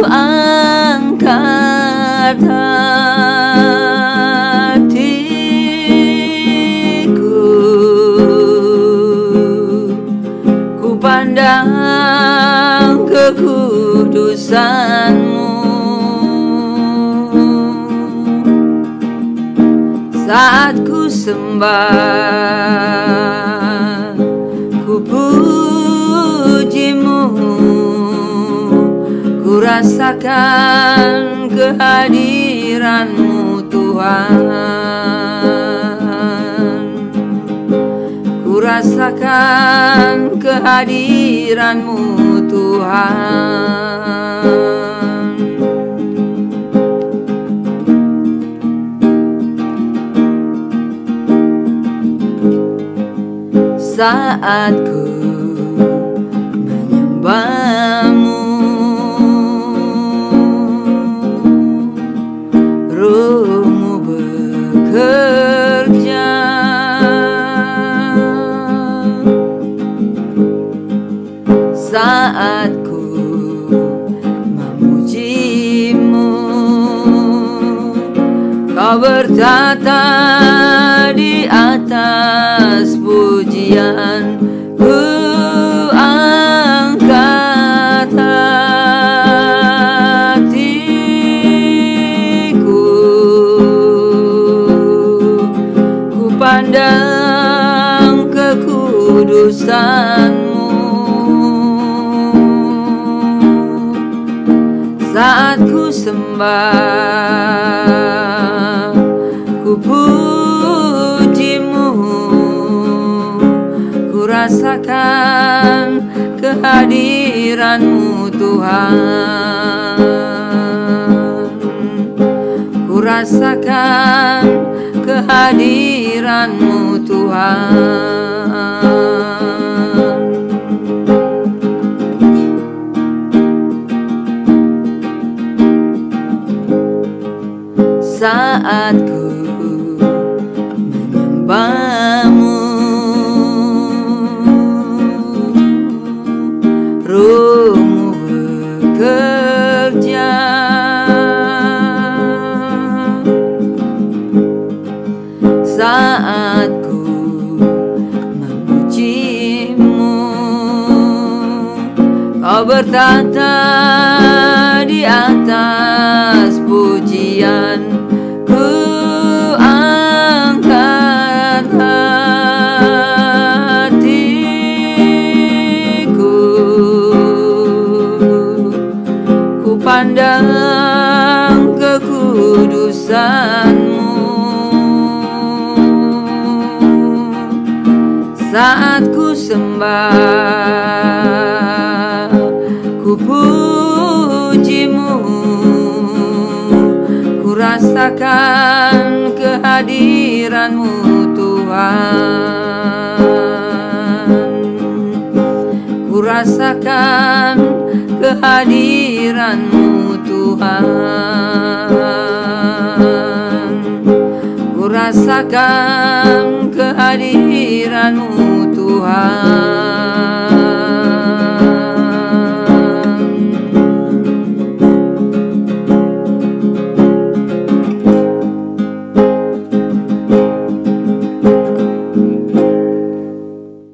angkat hatiku, ku pandang kekudusan-Mu. Saat ku sembah, ku puji-Mu, ku rasakan kehadiran-Mu Tuhan. Ku rasakan kehadiran-Mu Tuhan. Saat ku menyembah-Mu, Roh-Mu bekerja. Saat ku memuji-Mu, Kau bertata di atas pujian. Ku angkat hatiku, ku pandang kekudusan-Mu. Saat ku sembah, ku puji-Mu, ku rasakan kehadiran-Mu Tuhan. Ku rasakan kehadiran-Mu Tuhan. Saat ku menyembah-Mu, Roh-Mu bekerja. Saat ku memuji-Mu, Kau bertata di atas pujian. Ku angkat hatiku, ku pandang kekudusan-Mu. Saat ku sembah, ku puji-Mu, ku rasakan kehadiran-Mu Tuhan. Ku rasakan kehadiran-Mu Tuhan. Ku rasakan kehadiran-Mu Tuhan.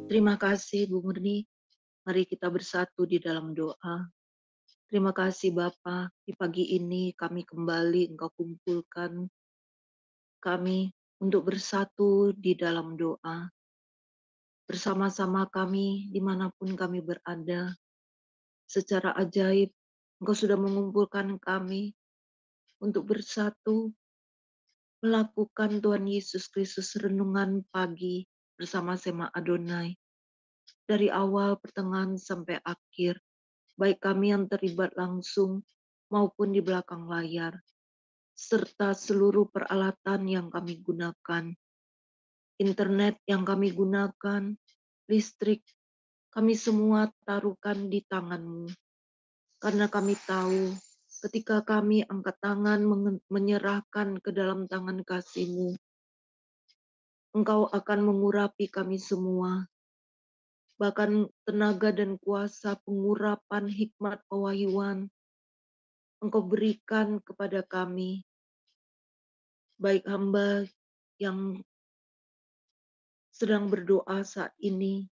Terima kasih Bu Murni. Mari kita bersatu di dalam doa. Terima kasih Bapa, di pagi ini kami kembali Engkau kumpulkan kami untuk bersatu di dalam doa. Bersama-sama kami dimanapun kami berada, secara ajaib Engkau sudah mengumpulkan kami untuk bersatu melakukan Tuhan Yesus Kristus renungan pagi bersama Sema Adonai. Dari awal, pertengahan, sampai akhir, baik kami yang terlibat langsung maupun di belakang layar, serta seluruh peralatan yang kami gunakan, internet yang kami gunakan, listrik, kami semua taruhkan di tangan-Mu. Karena kami tahu ketika kami angkat tangan menyerahkan ke dalam tangan kasih-Mu, Engkau akan mengurapi kami semua. Bahkan tenaga dan kuasa pengurapan hikmat pewahyuan Engkau berikan kepada kami, baik hamba yang sedang berdoa saat ini,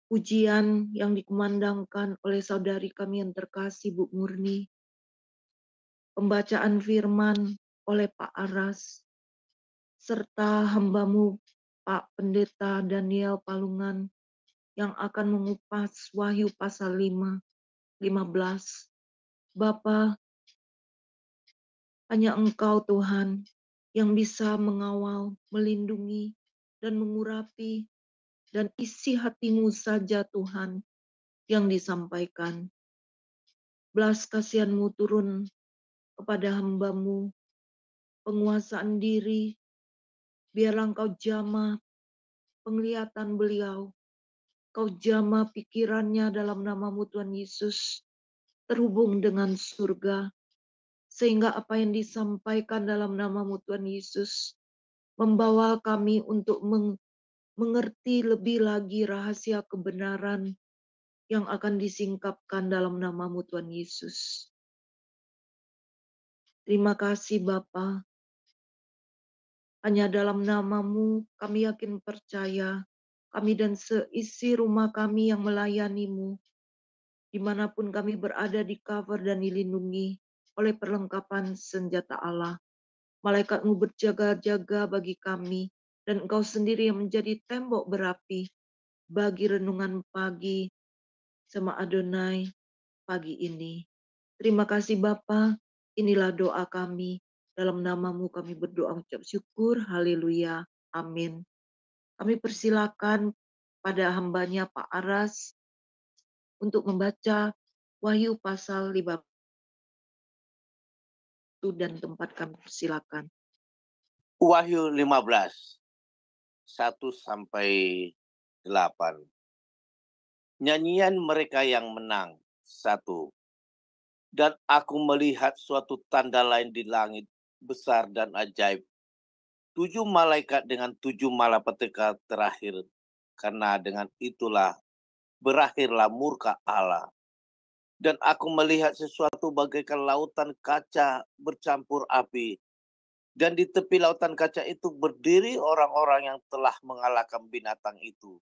ujian yang dikumandangkan oleh saudari kami yang terkasih Bu Murni, pembacaan firman oleh Pak Aras, serta hambamu Pak Pendeta Daniel Palungan yang akan mengupas Wahyu pasal 5, 15. Bapa, hanya Engkau Tuhan yang bisa mengawal, melindungi, dan mengurapi, dan isi hatimu saja Tuhan yang disampaikan. Belas kasihan-Mu turun kepada hamba-Mu, penguasaan diri, biarlah Engkau jamah penglihatan beliau, Kau jamah pikirannya dalam nama-Mu Tuhan Yesus, terhubung dengan surga, sehingga apa yang disampaikan dalam nama-Mu Tuhan Yesus membawa kami untuk mengerti lebih lagi rahasia kebenaran yang akan disingkapkan dalam nama-Mu Tuhan Yesus. Terima kasih Bapa. Hanya dalam nama-Mu kami yakin percaya, kami dan seisi rumah kami yang melayani-Mu, dimanapun kami berada, di cover dan dilindungi oleh perlengkapan senjata Allah. Malaikat-Mu berjaga-jaga bagi kami, dan Engkau sendiri yang menjadi tembok berapi bagi renungan pagi sama Adonai pagi ini. Terima kasih Bapa, inilah doa kami. Dalam nama-Mu kami berdoa ucap syukur, haleluya, amin. Kami persilakan pada hambanya Pak Aras untuk membaca Wahyu pasal 15 dan tempat kami persilakan. Wahyu 15, 1-8. Nyanyian mereka yang menang, 1. Dan aku melihat suatu tanda lain di langit, besar dan ajaib. 7 malaikat dengan 7 malapetaka terakhir, karena dengan itulah berakhirlah murka Allah. Dan aku melihat sesuatu bagaikan lautan kaca bercampur api. Dan di tepi lautan kaca itu berdiri orang-orang yang telah mengalahkan binatang itu,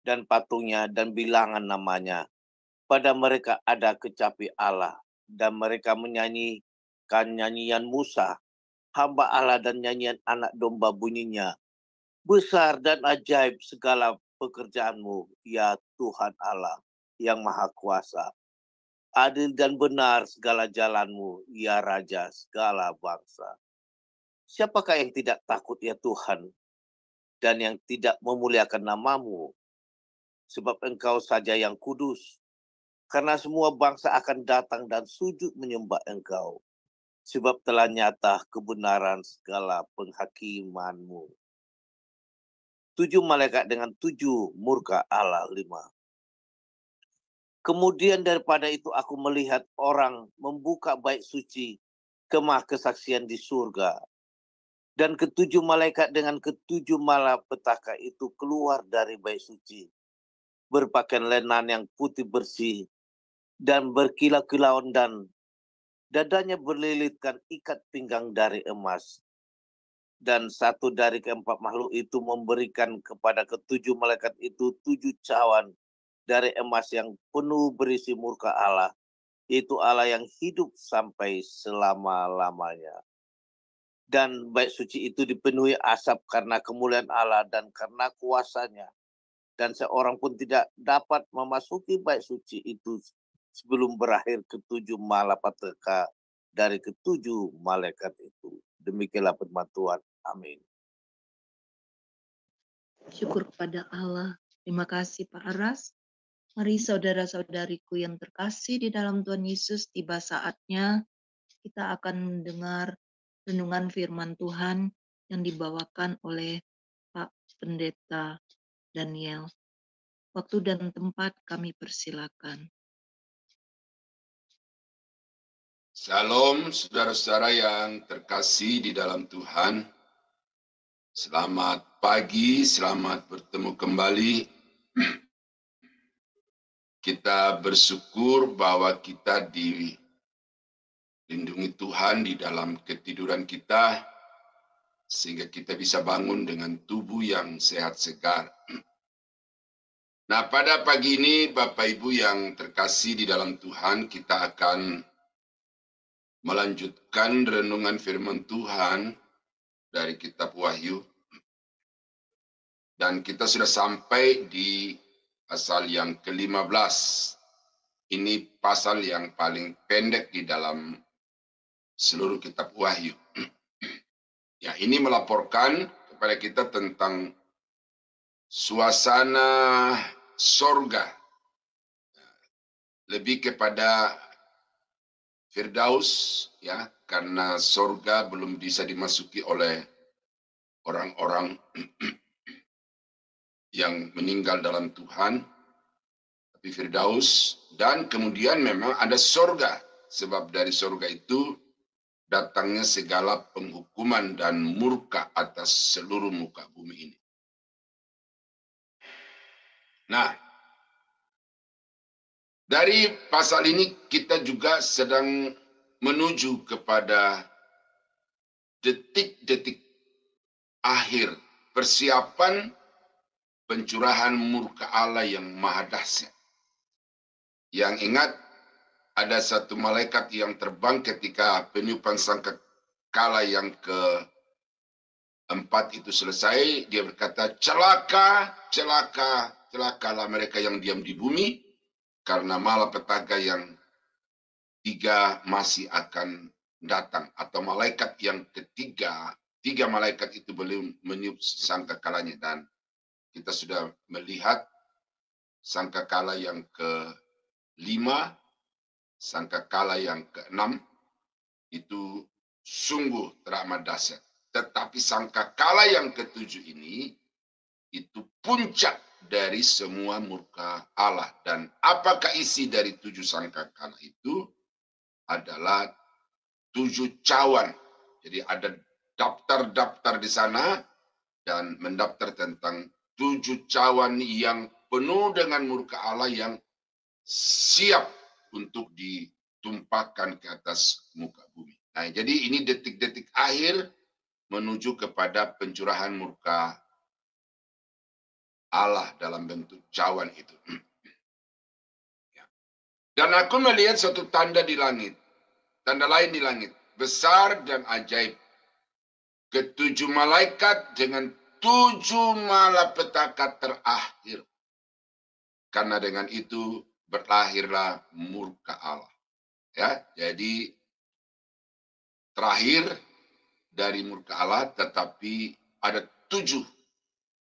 dan patungnya dan bilangan namanya. Pada mereka ada kecapi Allah, dan mereka menyanyikan nyanyian Musa, hamba Allah, dan nyanyian anak domba bunyinya. Besar dan ajaib segala pekerjaanmu, ya Tuhan Allah yang Maha Kuasa. Adil dan benar segala jalanmu, ya Raja segala bangsa. Siapakah yang tidak takut ya Tuhan, dan yang tidak memuliakan nama-Mu? Sebab Engkau saja yang kudus. Karena semua bangsa akan datang dan sujud menyembah Engkau. Sebab telah nyata kebenaran segala penghakiman-Mu. 7 malaikat dengan 7 murka Allah 5. Kemudian daripada itu aku melihat orang membuka bait suci, kemah kesaksian di surga. Dan ke-7 malaikat dengan ke-7 malapetaka itu keluar dari bait suci, berpakaian lenan yang putih bersih dan berkilau-kilauan, dan dadanya berlilitkan ikat pinggang dari emas. Dan satu dari keempat makhluk itu memberikan kepada ke-7 malaikat itu 7 cawan dari emas yang penuh berisi murka Allah, yaitu Allah yang hidup sampai selama-lamanya. Dan bait suci itu dipenuhi asap karena kemuliaan Allah dan karena kuasanya. Dan seorang pun tidak dapat memasuki bait suci itu sebelum berakhir ke-7 malapetaka dari ke-7 malaikat itu. Demikianlah firman Tuhan. Amin. Syukur kepada Allah. Terima kasih Pak Aras. Mari saudara-saudariku yang terkasih di dalam Tuhan Yesus, tiba saatnya kita akan mendengar renungan firman Tuhan yang dibawakan oleh Pak Pendeta Daniel. Waktu dan tempat kami persilakan. Shalom saudara-saudara yang terkasih di dalam Tuhan. Selamat pagi, selamat bertemu kembali. Kita bersyukur bahwa kita Lindungi Tuhan di dalam ketiduran kita, sehingga kita bisa bangun dengan tubuh yang sehat segar. Nah, pada pagi ini, Bapak Ibu yang terkasih di dalam Tuhan, kita akan melanjutkan renungan firman Tuhan dari kitab Wahyu. Dan kita sudah sampai di pasal yang ke-15. Ini pasal yang paling pendek di dalam seluruh kitab Wahyu. Ya, ini melaporkan kepada kita tentang suasana sorga. Lebih kepada Firdaus, ya, karena sorga belum bisa dimasuki oleh orang-orang yang meninggal dalam Tuhan. Tapi Firdaus, dan kemudian memang ada sorga. Sebab dari sorga itu datangnya segala penghukuman dan murka atas seluruh muka bumi ini. Nah, dari pasal ini kita juga sedang menuju kepada detik-detik akhir persiapan pencurahan murka Allah yang maha dahsyat. Yang ingat, ada satu malaikat yang terbang ketika peniupan sangkakala yang keempat itu selesai. Dia berkata, celaka, celaka, celakalah mereka yang diam di bumi, karena malapetaka yang tiga masih akan datang. Atau malaikat yang ketiga, tiga malaikat itu belum meniup sangkakalanya. Dan kita sudah melihat sangkakala yang ke-5, sangkakala yang ke-6 itu sungguh teramat dahsyat. Tetapi sangkakala yang ke-7 ini itu puncak dari semua murka Allah. Dan apakah isi dari 7 sangkakala itu? Adalah 7 cawan. Jadi ada daftar-daftar di sana dan mendaftar tentang 7 cawan yang penuh dengan murka Allah yang siap untuk ditumpahkan ke atas muka bumi. Nah, jadi ini detik-detik akhir menuju kepada pencurahan murka Allah dalam bentuk cawan itu. Dan aku melihat suatu tanda di langit, tanda lain di langit, besar dan ajaib. Ke-7 malaikat dengan 7 malapetaka terakhir. Karena dengan itu berlahirlah murka Allah. Ya, jadi terakhir dari murka Allah, tetapi ada 7.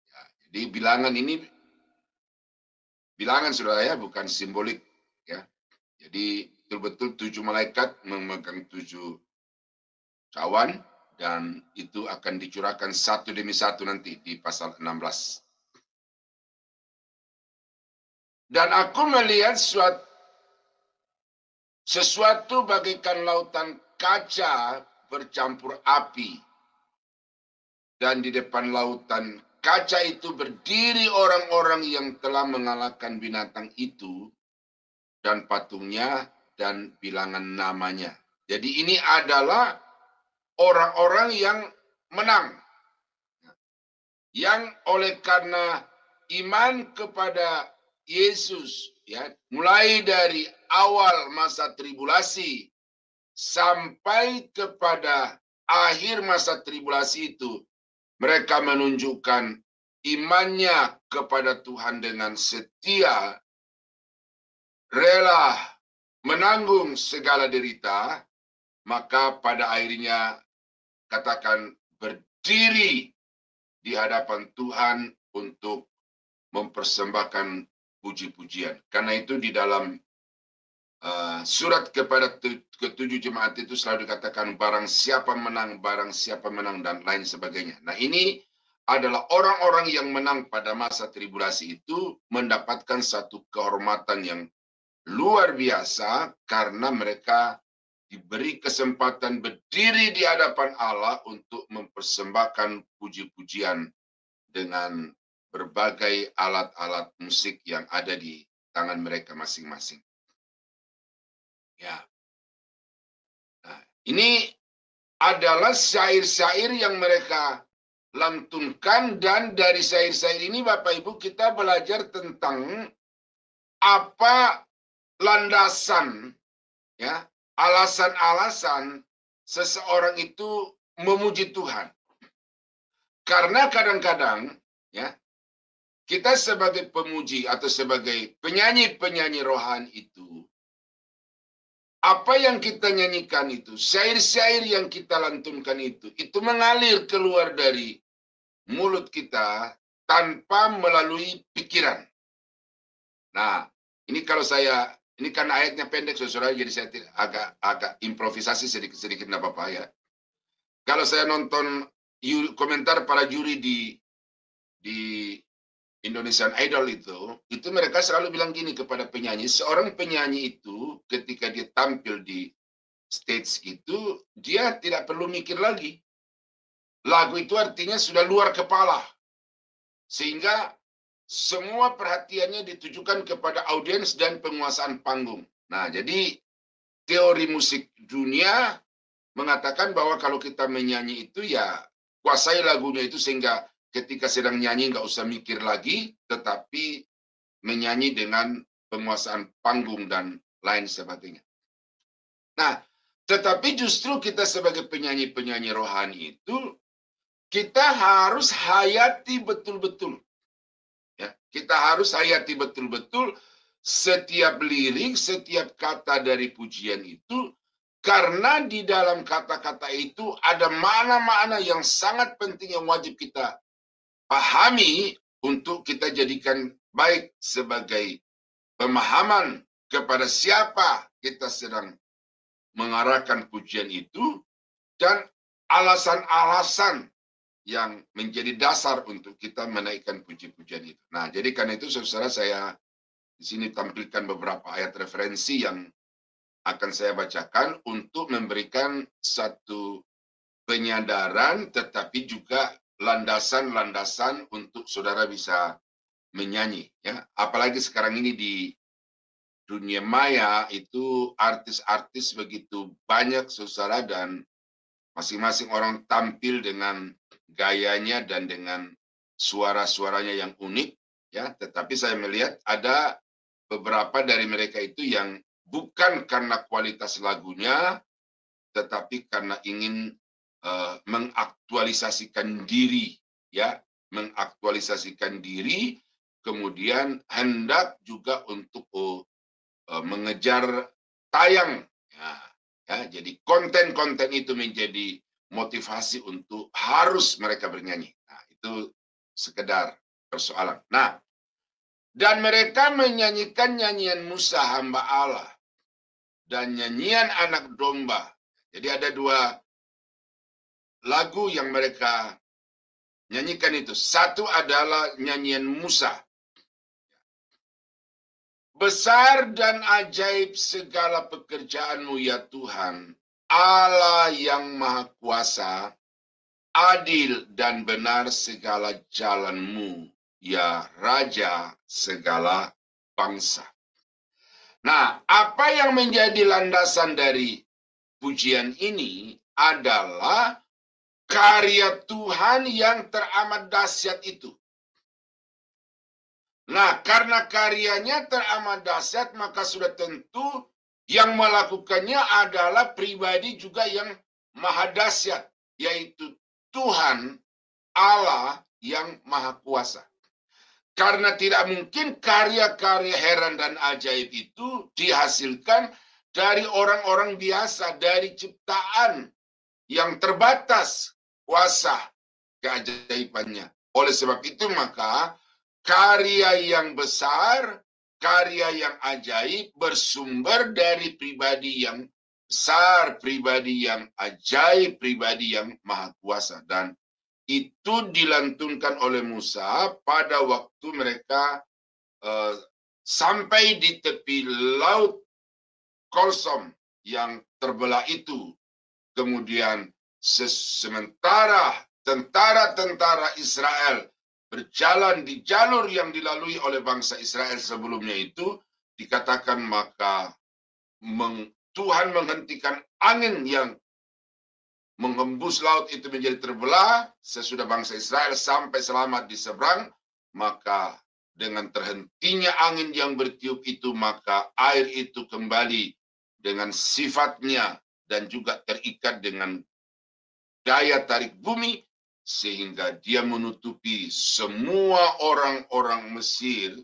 Ya, jadi bilangan ini bilangan, saudara, ya, bukan simbolik. Ya, jadi betul-betul 7 malaikat memegang 7 cawan, dan itu akan dicurahkan satu demi satu nanti di pasal 16. Dan aku melihat sesuatu bagaikan lautan kaca bercampur api. Dan di depan lautan kaca itu berdiri orang-orang yang telah mengalahkan binatang itu dan patungnya dan bilangan namanya. Jadi ini adalah orang-orang yang menang. Yang oleh karena iman kepada Yesus, ya, mulai dari awal masa tribulasi sampai kepada akhir masa tribulasi itu, mereka menunjukkan imannya kepada Tuhan dengan setia, rela menanggung segala derita, maka pada akhirnya katakan berdiri di hadapan Tuhan untuk mempersembahkan puji-pujian. Karena itu di dalam surat kepada ke-7 jemaat itu selalu dikatakan barang siapa menang, dan lain sebagainya. Nah, ini adalah orang-orang yang menang pada masa tribulasi itu mendapatkan satu kehormatan yang luar biasa karena mereka diberi kesempatan berdiri di hadapan Allah untuk mempersembahkan puji-pujian dengan berbagai alat-alat musik yang ada di tangan mereka masing-masing. Ya. Ini adalah syair-syair yang mereka lantunkan, dan dari syair-syair ini Bapak Ibu kita belajar tentang apa landasan, ya, alasan-alasan seseorang itu memuji Tuhan. Karena kadang-kadang, ya, kita sebagai pemuji atau sebagai penyanyi-penyanyi rohani itu, apa yang kita nyanyikan itu, syair-syair yang kita lantunkan itu mengalir keluar dari mulut kita tanpa melalui pikiran. Nah, ini kalau saya, ini kan ayatnya pendek, saudara, jadi saya agak improvisasi sedikit-sedikit, nggak apa-apa ya. Kalau saya nonton komentar para juri di Indonesian Idol itu mereka selalu bilang gini kepada penyanyi, seorang penyanyi itu ketika dia tampil di stage itu, dia tidak perlu mikir lagi. Lagu itu artinya sudah luar kepala. Sehingga semua perhatiannya ditujukan kepada audiens dan penguasaan panggung. Nah, jadi teori musik dunia mengatakan bahwa kalau kita menyanyi itu ya kuasai lagunya itu sehingga ketika sedang nyanyi nggak usah mikir lagi, tetapi menyanyi dengan penguasaan panggung dan lain sebagainya. Nah, tetapi justru kita sebagai penyanyi-penyanyi rohani itu, kita harus hayati betul-betul. Ya, kita harus hayati betul-betul setiap lirik, setiap kata dari pujian itu, karena di dalam kata-kata itu ada makna-makna yang sangat penting yang wajib kita pahami untuk kita jadikan baik sebagai pemahaman kepada siapa kita sedang mengarahkan pujian itu, dan alasan-alasan yang menjadi dasar untuk kita menaikkan puji-pujian itu. Nah, jadi karena itu saudara, saya di sini tampilkan beberapa ayat referensi yang akan saya bacakan untuk memberikan satu penyadaran, tetapi juga landasan-landasan untuk saudara bisa menyanyi. Ya, apalagi sekarang ini di dunia maya itu artis-artis begitu banyak saudara, dan masing-masing orang tampil dengan gayanya dan dengan suara-suaranya yang unik, ya. Tetapi saya melihat ada beberapa dari mereka itu yang bukan karena kualitas lagunya, tetapi karena ingin mengaktualisasikan diri, ya, mengaktualisasikan diri, kemudian hendak juga untuk mengejar tayang, ya, jadi konten-konten itu menjadi motivasi untuk harus mereka bernyanyi. Nah, itu sekedar persoalan. Nah, dan mereka menyanyikan nyanyian Musa hamba Allah dan nyanyian anak domba. Jadi ada dua lagu yang mereka nyanyikan itu. Satu adalah nyanyian Musa. Besar dan ajaib segala pekerjaan-Mu ya Tuhan, Allah yang Maha Kuasa, adil dan benar segala jalan-Mu, ya Raja segala bangsa. Nah, apa yang menjadi landasan dari pujian ini adalah karya Tuhan yang teramat dahsyat itu. Nah, karena karyanya teramat dahsyat, maka sudah tentu yang melakukannya adalah pribadi juga yang maha dahsyat, yaitu Tuhan Allah yang Maha Kuasa. Karena tidak mungkin karya-karya heran dan ajaib itu dihasilkan dari orang-orang biasa, dari ciptaan yang terbatas kuasa keajaibannya. Oleh sebab itu maka karya yang besar, karya yang ajaib bersumber dari pribadi yang besar, pribadi yang ajaib, pribadi yang maha kuasa. Dan itu dilantunkan oleh Musa pada waktu mereka sampai di tepi laut Kolsom yang terbelah itu. Kemudian sementara tentara-tentara Israel berjalan di jalur yang dilalui oleh bangsa Israel sebelumnya itu, dikatakan maka Tuhan menghentikan angin yang menghembus laut itu menjadi terbelah, sesudah bangsa Israel sampai selamat di seberang, maka dengan terhentinya angin yang bertiup itu, maka air itu kembali dengan sifatnya dan juga terikat dengan daya tarik bumi, sehingga dia menutupi semua orang-orang Mesir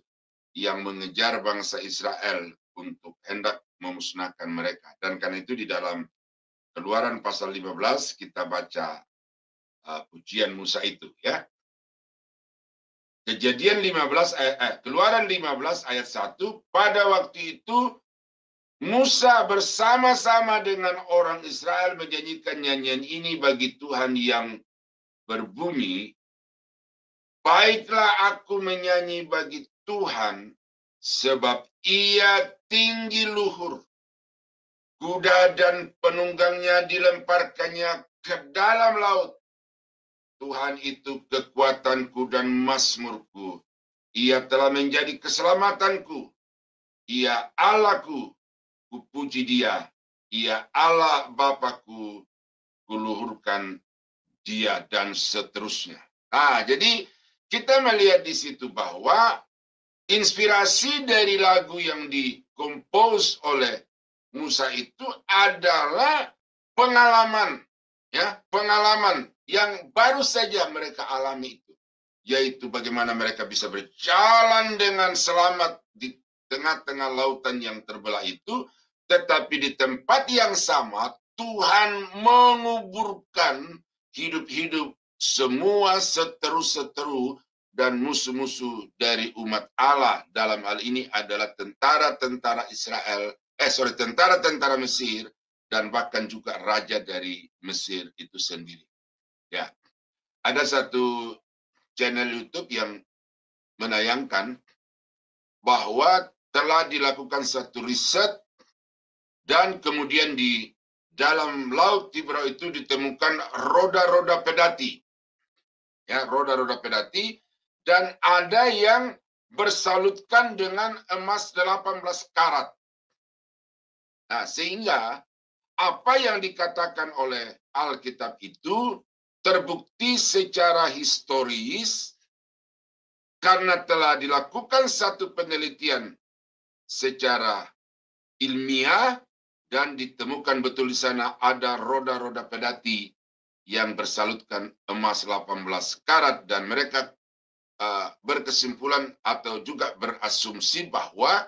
yang mengejar bangsa Israel untuk hendak memusnahkan mereka. Dan karena itu di dalam Keluaran pasal 15 kita baca pujian Musa itu, ya. Kejadian 15 Keluaran 15 ayat 1, pada waktu itu Musa bersama-sama dengan orang Israel menyanyikan nyanyian ini bagi Tuhan yang berbumi. Baiklah aku menyanyi bagi Tuhan, sebab ia tinggi luhur. Kuda dan penunggangnya dilemparkannya ke dalam laut. Tuhan itu kekuatanku dan mazmurku. Ia telah menjadi keselamatanku. Ia Allahku, kupuji dia. Ia Allah Bapakku, kuluhurkan dia, dan seterusnya. Nah, jadi kita melihat di situ bahwa inspirasi dari lagu yang dikompos oleh Musa itu adalah pengalaman, ya, pengalaman yang baru saja mereka alami itu, yaitu bagaimana mereka bisa berjalan dengan selamat di tengah-tengah lautan yang terbelah itu, tetapi di tempat yang sama Tuhan menguburkan hidup-hidup semua seteru-seteru dan musuh-musuh dari umat Allah. Dalam hal ini adalah tentara-tentara tentara-tentara Mesir, dan bahkan juga raja dari Mesir itu sendiri. Ya, ada satu channel YouTube yang menayangkan bahwa telah dilakukan satu riset dan kemudian di dalam laut Tiberau itu ditemukan roda-roda pedati. Ya, roda-roda pedati, dan ada yang bersalutkan dengan emas 18 karat. Nah, sehingga apa yang dikatakan oleh Alkitab itu terbukti secara historis karena telah dilakukan satu penelitian secara ilmiah dan ditemukan betul di sana ada roda-roda pedati yang bersalutkan emas 18 karat, dan mereka berkesimpulan atau juga berasumsi bahwa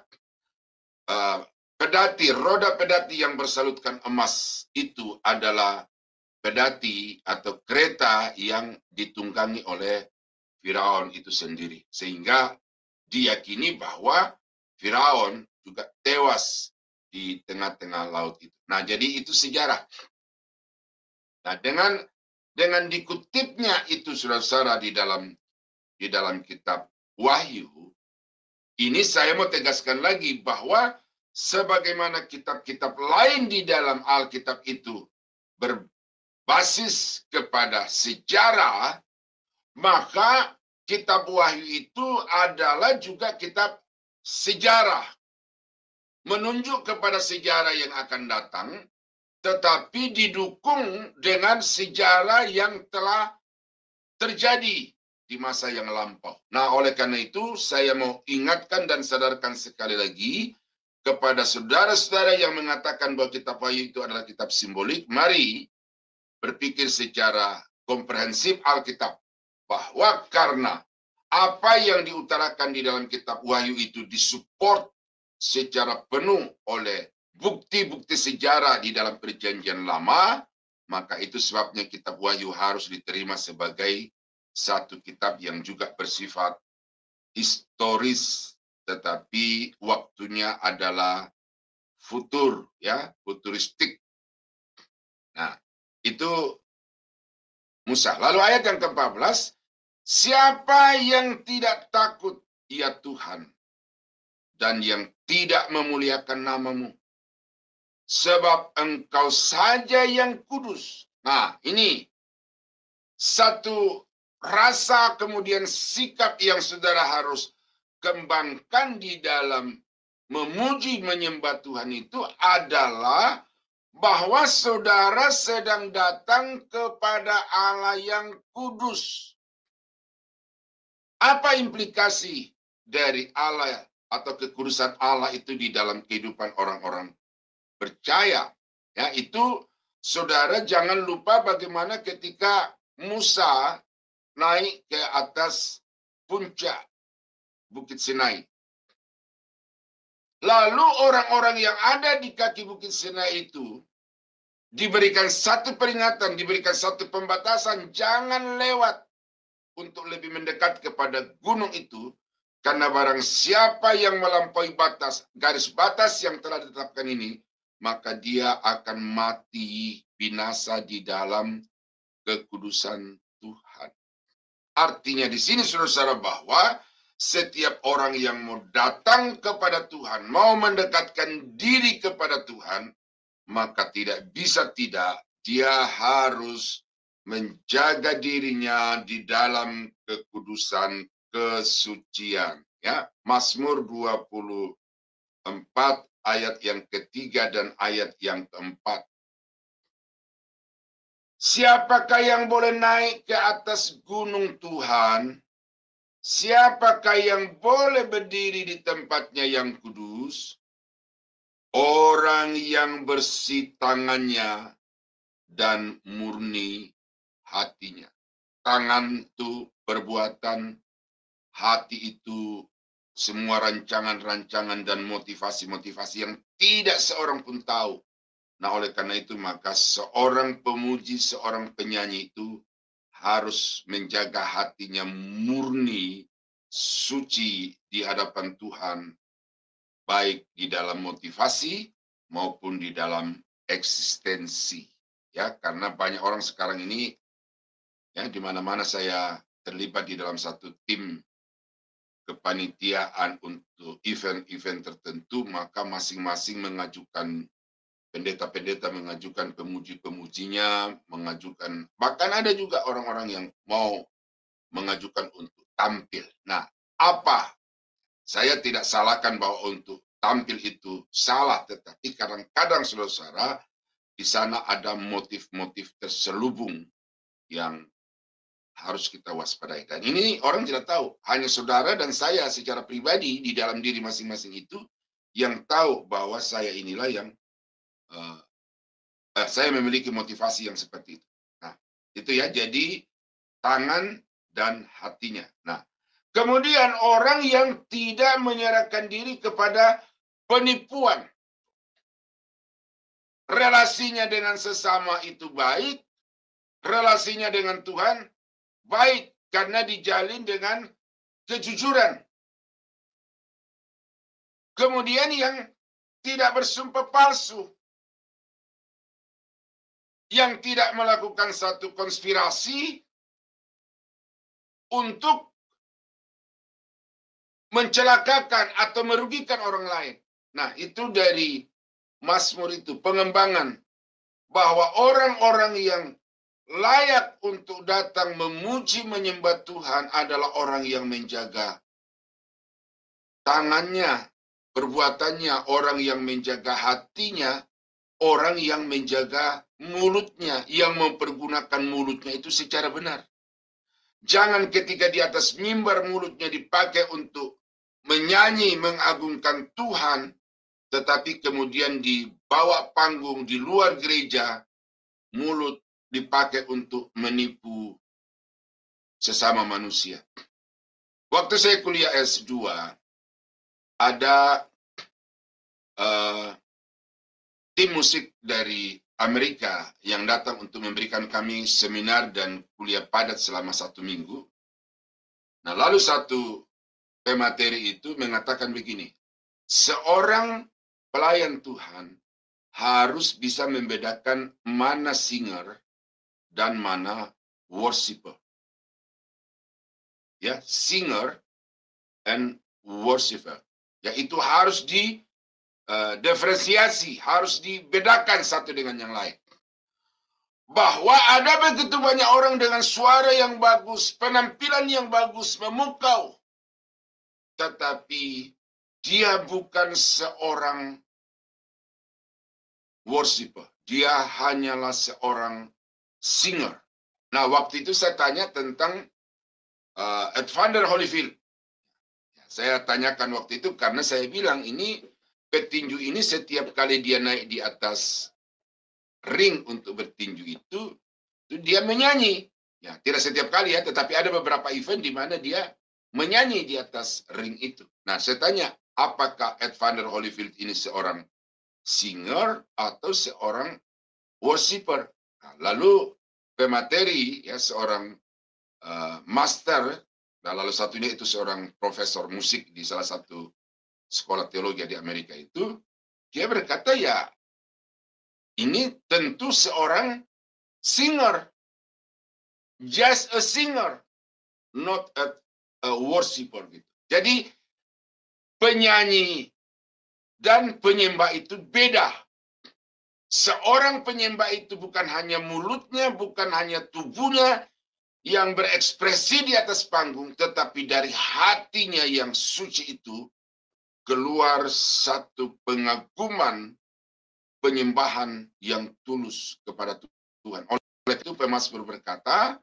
roda pedati yang bersalutkan emas itu adalah pedati atau kereta yang ditunggangi oleh Firaun itu sendiri. Sehingga diyakini bahwa Firaun juga tewas di tengah-tengah laut itu. Nah, jadi itu sejarah. Nah, dengan dikutipnya itu saudara-saudara di dalam kitab Wahyu, ini saya mau tegaskan lagi bahwa sebagaimana kitab-kitab lain di dalam Alkitab itu berbasis kepada sejarah, maka kitab Wahyu itu adalah juga kitab sejarah. Menunjuk kepada sejarah yang akan datang, tetapi didukung dengan sejarah yang telah terjadi di masa yang lampau. Nah, oleh karena itu, saya mau ingatkan dan sadarkan sekali lagi kepada saudara-saudara yang mengatakan bahwa kitab Wahyu itu adalah kitab simbolik, mari berpikir secara komprehensif Alkitab, bahwa karena apa yang diutarakan di dalam kitab Wahyu itu disupport secara penuh oleh bukti-bukti sejarah di dalam Perjanjian Lama, maka itu sebabnya kitab Wahyu harus diterima sebagai satu kitab yang juga bersifat historis, tetapi waktunya adalah futur, ya, futuristik. Nah, itu Musa. Lalu ayat yang ke-14, siapa yang tidak takut, ya Tuhan, dan yang tidak memuliakan namamu, sebab engkau saja yang kudus. Nah, ini satu rasa kemudian sikap yang saudara harus kembangkan di dalam memuji menyembah Tuhan itu adalah bahwa saudara sedang datang kepada Allah yang kudus. Apa implikasi dari Allah atau kekudusan Allah itu di dalam kehidupan orang-orang percaya? Ya, itu saudara jangan lupa bagaimana ketika Musa naik ke atas puncak Bukit Sinai. Lalu orang-orang yang ada di kaki Bukit Sinai itu diberikan satu peringatan, diberikan satu pembatasan, jangan lewat untuk lebih mendekat kepada gunung itu, karena barang siapa yang melampaui batas, garis batas yang telah ditetapkan ini, maka dia akan mati binasa di dalam kekudusan Tuhan. Artinya di sini saudara-saudara bahwa setiap orang yang mau datang kepada Tuhan, mau mendekatkan diri kepada Tuhan, maka tidak bisa tidak, dia harus menjaga dirinya di dalam kekudusan kesucian. Ya, Mazmur 24 ayat yang ketiga dan ayat yang keempat. Siapakah yang boleh naik ke atas gunung Tuhan? Siapakah yang boleh berdiri di tempatnya yang kudus? Orang yang bersih tangannya dan murni hatinya. Tangan itu perbuatan, hati itu semua rancangan-rancangan dan motivasi-motivasi yang tidak seorang pun tahu. Nah, oleh karena itu maka seorang pemuji, seorang penyanyi itu harus menjaga hatinya murni, suci di hadapan Tuhan, baik di dalam motivasi maupun di dalam eksistensi. Ya, karena banyak orang sekarang ini, ya, di mana-mana saya terlibat di dalam satu tim kepanitiaan untuk event-event tertentu, maka masing-masing mengajukan pendeta-pendeta, mengajukan pemuji-pemujinya, mengajukan, bahkan ada juga orang-orang yang mau mengajukan untuk tampil. Nah, apa? Saya tidak salahkan bahwa untuk tampil itu salah, tetapi kadang-kadang saudara-saudara, di sana ada motif-motif terselubung yang harus kita waspadai. Dan ini orang tidak tahu. Hanya saudara dan saya secara pribadi di dalam diri masing-masing itu yang tahu bahwa saya inilah yang saya memiliki motivasi yang seperti itu. Nah, itu ya, jadi tangan dan hatinya. Nah, kemudian orang yang tidak menyerahkan diri kepada penipuan. Relasinya dengan sesama itu baik, relasinya dengan Tuhan baik, karena dijalin dengan kejujuran. Kemudian yang tidak bersumpah palsu, yang tidak melakukan satu konspirasi untuk mencelakakan atau merugikan orang lain. Nah, itu dari Mazmur itu, pengembangan bahwa orang-orang yang layak untuk datang memuji menyembah Tuhan adalah orang yang menjaga tangannya, perbuatannya, orang yang menjaga hatinya, orang yang menjaga mulutnya, yang mempergunakan mulutnya itu secara benar. Jangan ketika di atas mimbar mulutnya dipakai untuk menyanyi, mengagungkan Tuhan, tetapi kemudian di bawah panggung, di luar gereja, mulut dipakai untuk menipu sesama manusia. Waktu saya kuliah S2, ada tim musik dari Amerika yang datang untuk memberikan kami seminar dan kuliah padat selama 1 minggu. Nah, lalu satu pemateri itu mengatakan begini, seorang pelayan Tuhan harus bisa membedakan mana singer dan mana worshiper. Ya, singer and worshiper. Ya, itu harus diferensiasi, harus dibedakan satu dengan yang lain. Bahwa ada begitu banyak orang dengan suara yang bagus, penampilan yang bagus, memukau, tetapi dia bukan seorang worshiper. dia hanyalah seorang singer. Nah, waktu itu saya tanya tentang Evander Holyfield. Saya tanyakan waktu itu karena saya bilang ini petinju ini setiap kali dia naik di atas ring untuk bertinju itu dia menyanyi. Ya, tidak setiap kali ya, tetapi ada beberapa event di mana dia menyanyi di atas ring itu. Nah, saya tanya, apakah Evander Holyfield ini seorang singer atau seorang worshiper? Nah, lalu pemateri ya seorang master, nah, lalu satunya itu seorang profesor musik di salah satu sekolah teologi di Amerika itu, dia berkata ya ini tentu seorang singer, just a singer, not a worshiper gitu. Jadi penyanyi dan penyembah itu beda. Seorang penyembah itu bukan hanya mulutnya, bukan hanya tubuhnya yang berekspresi di atas panggung, tetapi dari hatinya yang suci itu keluar satu pengaguman, penyembahan yang tulus kepada Tuhan. Oleh itu pemazmur berkata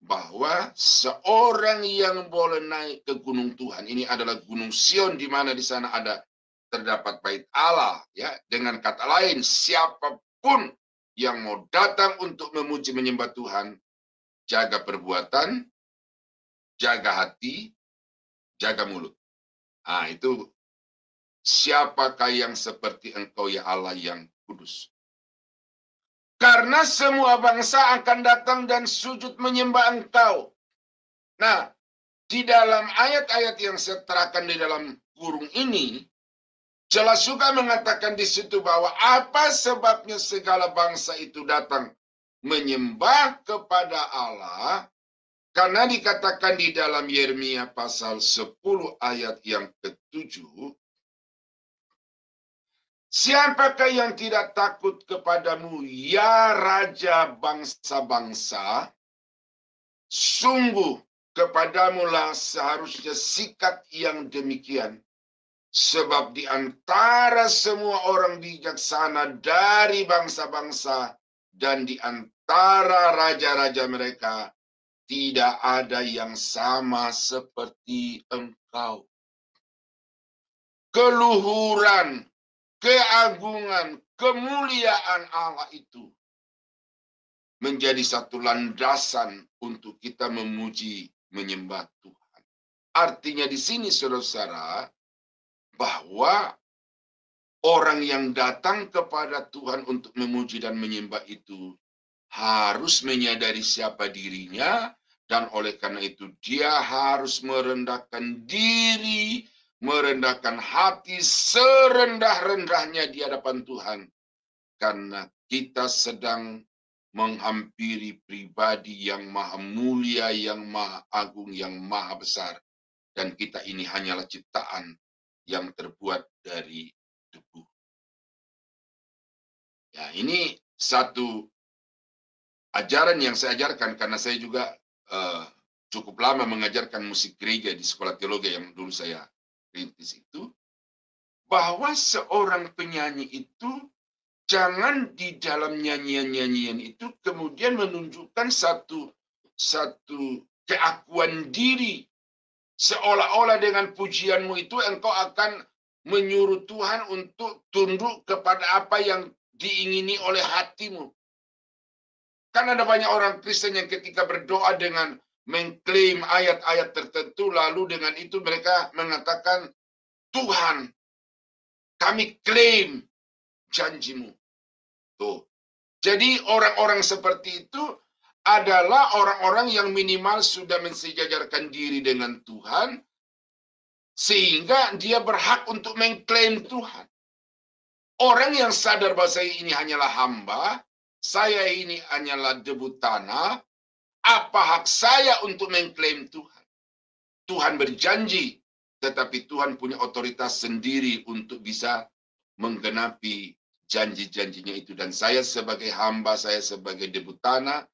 bahwa seorang yang boleh naik ke gunung Tuhan, ini adalah gunung Sion, di mana di sana ada terdapat bait Allah, ya. Dengan kata lain, siapapun yang mau datang untuk memuji menyembah Tuhan, jaga perbuatan, jaga hati, jaga mulut. Ah, itu siapakah yang seperti engkau ya Allah yang kudus? Karena semua bangsa akan datang dan sujud menyembah engkau. Nah, di dalam ayat-ayat yang saya terangkan di dalam kurung ini, jelas juga mengatakan di situ bahwa apa sebabnya segala bangsa itu datang menyembah kepada Allah, karena dikatakan di dalam Yeremia pasal 10 ayat yang ke-7, siapakah yang tidak takut kepadamu, ya Raja bangsa-bangsa? Sungguh kepadamulah seharusnya sikap yang demikian. Sebab di antara semua orang bijaksana dari bangsa-bangsa dan di antara raja-raja mereka, tidak ada yang sama seperti engkau. Keluhuran, keagungan, kemuliaan Allah itu menjadi satu landasan untuk kita memuji, menyembah Tuhan. Artinya di sini saudara-saudara, bahwa orang yang datang kepada Tuhan untuk memuji dan menyembah itu harus menyadari siapa dirinya, dan oleh karena itu dia harus merendahkan diri, merendahkan hati serendah-rendahnya di hadapan Tuhan. Karena kita sedang menghampiri pribadi yang maha mulia, yang maha agung, yang maha besar. Dan kita ini hanyalah ciptaan yang terbuat dari debu. Ya, ini satu ajaran yang saya ajarkan karena saya juga cukup lama mengajarkan musik gereja di sekolah teologi yang dulu saya rintis itu, bahwa seorang penyanyi itu jangan di dalam nyanyian-nyanyian itu kemudian menunjukkan satu keakuan diri. Seolah-olah dengan pujianmu itu engkau akan menyuruh Tuhan untuk tunduk kepada apa yang diingini oleh hatimu. Kan ada banyak orang Kristen yang ketika berdoa dengan mengklaim ayat-ayat tertentu, lalu dengan itu mereka mengatakan, Tuhan, kami klaim janjimu. Tuh. Jadi orang-orang seperti itu adalah orang-orang yang minimal sudah mensejajarkan diri dengan Tuhan, sehingga dia berhak untuk mengklaim Tuhan. Orang yang sadar bahwa saya ini hanyalah hamba, saya ini hanyalah debu tanah, apa hak saya untuk mengklaim Tuhan? Tuhan berjanji, tetapi Tuhan punya otoritas sendiri untuk bisa menggenapi janji-janjinya itu. Dan saya sebagai hamba, saya sebagai debu tanah,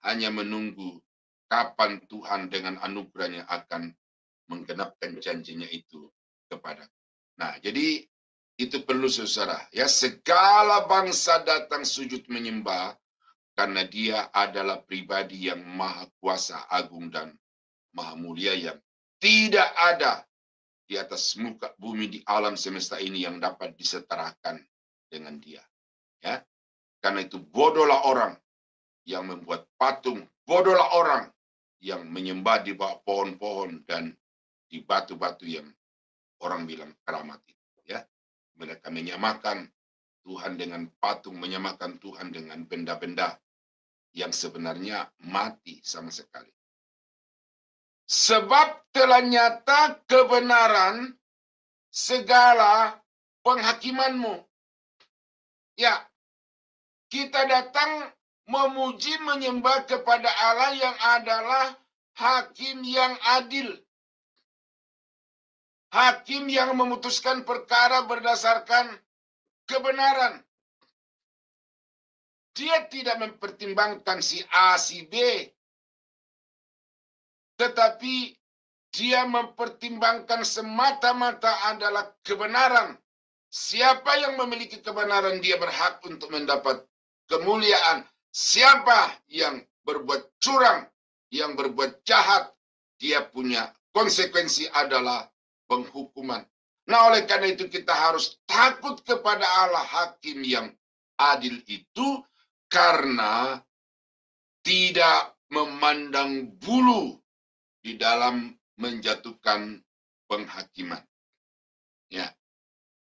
hanya menunggu kapan Tuhan dengan anugerahnya akan menggenapkan janjinya itu kepada. Nah, jadi Itu perlu saudara. Ya, segala bangsa datang sujud menyembah karena dia adalah pribadi yang maha kuasa, agung, dan maha mulia yang tidak ada di atas muka bumi di alam semesta ini yang dapat disetarakan dengan dia. Ya, karena itu bodohlah orang yang membuat patung, bodohlah orang yang menyembah di bawah pohon-pohon dan di batu-batu yang orang bilang keramat itu. Ya, mereka menyamakan Tuhan dengan patung, menyamakan Tuhan dengan benda-benda yang sebenarnya mati sama sekali. Sebab telah nyata kebenaran segala penghakimanmu. Ya, kita datang memuji menyembah kepada Allah yang adalah hakim yang adil. Hakim yang memutuskan perkara berdasarkan kebenaran. Dia tidak mempertimbangkan si A, si B. Tetapi dia mempertimbangkan semata-mata adalah kebenaran. Siapa yang memiliki kebenaran, dia berhak untuk mendapat kemuliaan. Siapa yang berbuat curang, yang berbuat jahat, dia punya konsekuensi adalah penghukuman. Nah, oleh karena itu kita harus takut kepada Allah hakim yang adil itu, karena tidak memandang bulu di dalam menjatuhkan penghakiman. Ya.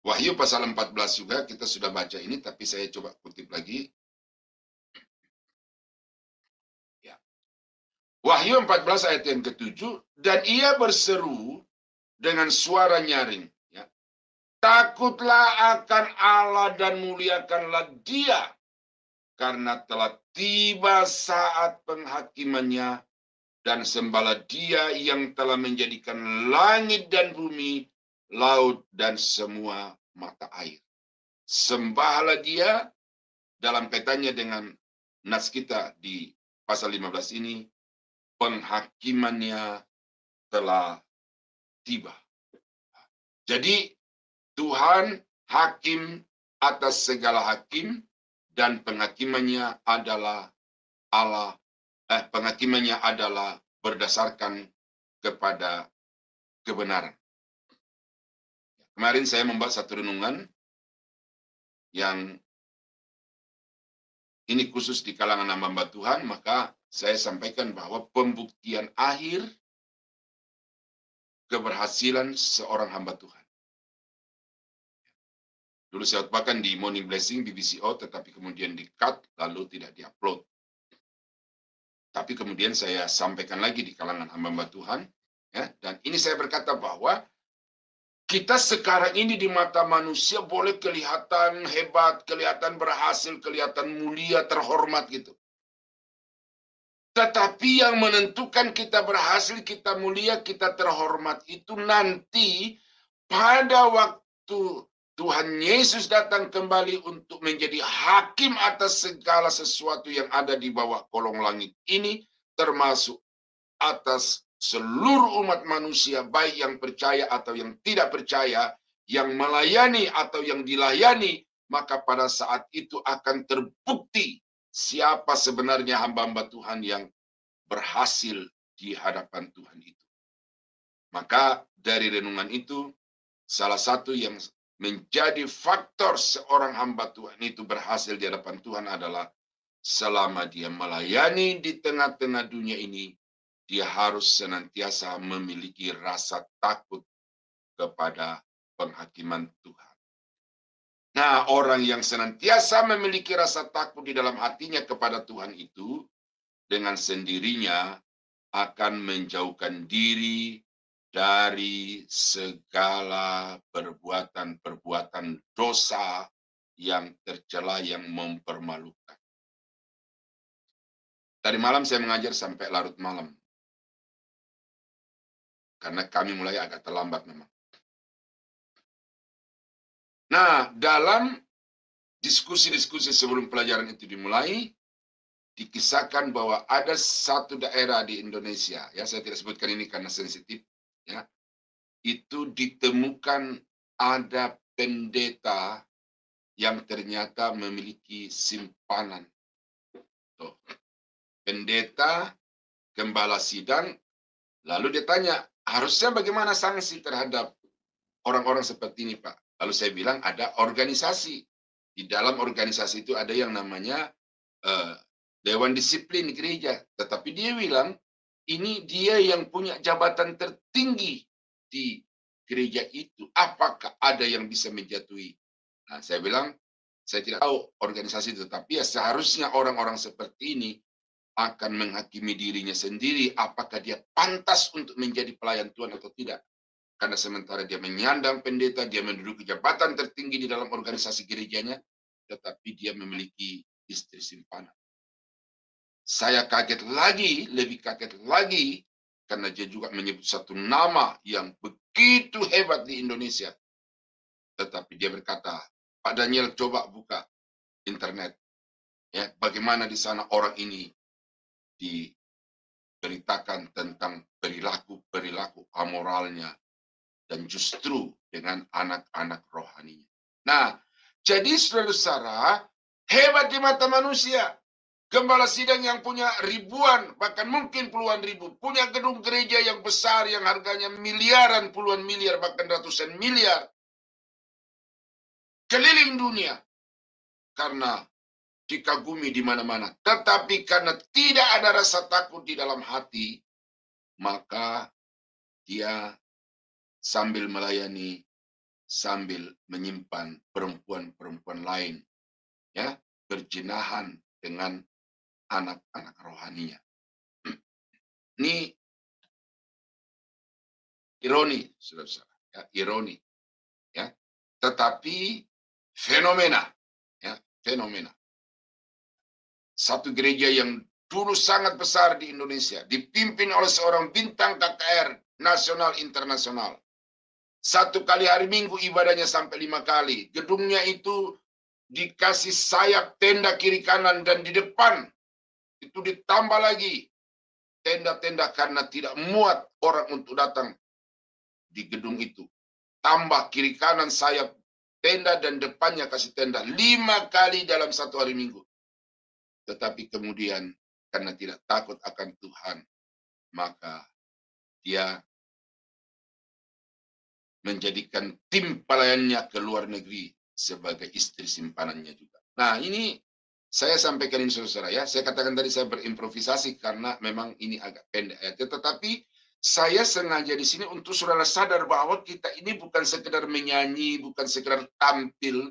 Wahyu pasal 14 juga kita sudah baca ini, tapi saya coba kutip lagi. Ya. Wahyu 14 ayat yang ke-7, dan ia berseru dengan suara nyaring. Ya. Takutlah akan Allah dan muliakanlah Dia, karena telah tiba saat penghakimannya, dan sembahlah Dia yang telah menjadikan langit dan bumi, laut dan semua mata air. Sembahlah Dia dalam kaitannya dengan nas kita di pasal 15 ini, penghakimannya telah tiba. Jadi Tuhan hakim atas segala hakim, dan penghakimannya adalah penghakimannya adalah berdasarkan kepada kebenaran. Kemarin saya membuat satu renungan yang ini khusus di kalangan hamba Tuhan, maka saya sampaikan bahwa pembuktian akhir keberhasilan seorang hamba Tuhan. Dulu saya khotbahkan di Morning Blessing BBCO, tetapi kemudian di-cut, lalu tidak di-upload. Tapi kemudian saya sampaikan lagi di kalangan hamba Tuhan, ya, dan ini saya berkata bahwa kita sekarang ini di mata manusia boleh kelihatan hebat, kelihatan berhasil, kelihatan mulia, terhormat gitu. Tetapi yang menentukan kita berhasil, kita mulia, kita terhormat itu nanti pada waktu Tuhan Yesus datang kembali untuk menjadi hakim atas segala sesuatu yang ada di bawah kolong langit ini, termasuk atas seluruh umat manusia, baik yang percaya atau yang tidak percaya, yang melayani atau yang dilayani, maka pada saat itu akan terbukti siapa sebenarnya hamba-hamba Tuhan yang berhasil di hadapan Tuhan itu. Maka dari renungan itu, salah satu yang menjadi faktor seorang hamba Tuhan itu berhasil di hadapan Tuhan adalah selama dia melayani di tengah-tengah dunia ini, dia harus senantiasa memiliki rasa takut kepada penghakiman Tuhan. Nah, orang yang senantiasa memiliki rasa takut di dalam hatinya kepada Tuhan itu, dengan sendirinya akan menjauhkan diri dari segala perbuatan-perbuatan dosa yang tercela, yang mempermalukan. Tadi malam saya mengajar sampai larut malam. Karena kami mulai agak terlambat memang. Nah, dalam diskusi-diskusi sebelum pelajaran itu dimulai, dikisahkan bahwa ada satu daerah di Indonesia, ya saya tidak sebutkan ini karena sensitif, ya, itu ditemukan ada pendeta yang ternyata memiliki simpanan. Tuh. Pendeta, gembala sidang, lalu dia tanya, harusnya bagaimana sanksi terhadap orang-orang seperti ini, Pak? Lalu saya bilang ada organisasi. Di dalam organisasi itu ada yang namanya Dewan Disiplin Gereja. Tetapi dia bilang, ini dia yang punya jabatan tertinggi di gereja itu. Apakah ada yang bisa menjatuhi? Nah, saya bilang, saya tidak tahu organisasi itu. Tapi ya seharusnya orang-orang seperti ini akan menghakimi dirinya sendiri. Apakah dia pantas untuk menjadi pelayan Tuhan atau tidak. Karena sementara dia menyandang pendeta, dia menduduki jabatan tertinggi di dalam organisasi gerejanya, tetapi dia memiliki istri simpanan. Saya kaget lagi, lebih kaget lagi, karena dia juga menyebut satu nama yang begitu hebat di Indonesia. Tetapi dia berkata, Pak Daniel coba buka internet. Ya, bagaimana di sana orang ini diberitakan tentang perilaku amoralnya, dan justru dengan anak-anak rohaninya. Nah, jadi saudara-saudara, hebat di mata manusia. Gembala sidang yang punya ribuan, bahkan mungkin puluhan ribu, punya gedung gereja yang besar yang harganya miliaran, puluhan miliar, bahkan ratusan miliar. Keliling dunia. Karena dikagumi di mana-mana. Tetapi karena tidak ada rasa takut di dalam hati, maka dia sambil melayani, sambil menyimpan perempuan-perempuan lain, ya, berjinahan dengan anak-anak rohaninya. Ini ironi, saudara-saudara, ya, ironi, ya. Tetapi fenomena, ya, fenomena. Satu gereja yang dulu sangat besar di Indonesia, dipimpin oleh seorang bintang KKR nasional internasional. 1 kali hari Minggu ibadahnya sampai 5 kali. Gedungnya itu dikasih sayap tenda kiri kanan, dan di depan itu ditambah lagi tenda-tenda karena tidak muat orang untuk datang di gedung itu. Tambah kiri kanan sayap tenda, dan depannya kasih tenda 5 kali dalam 1 hari Minggu. Tetapi kemudian karena tidak takut akan Tuhan, maka dia menjadikan tim pelayannya ke luar negeri sebagai istri simpanannya juga. Nah, ini saya sampaikan ini saudara ya. Saya katakan tadi saya berimprovisasi karena memang ini agak pendek ya. Tetapi saya sengaja di sini untuk saudara sadar bahwa kita ini bukan sekedar menyanyi, bukan sekedar tampil,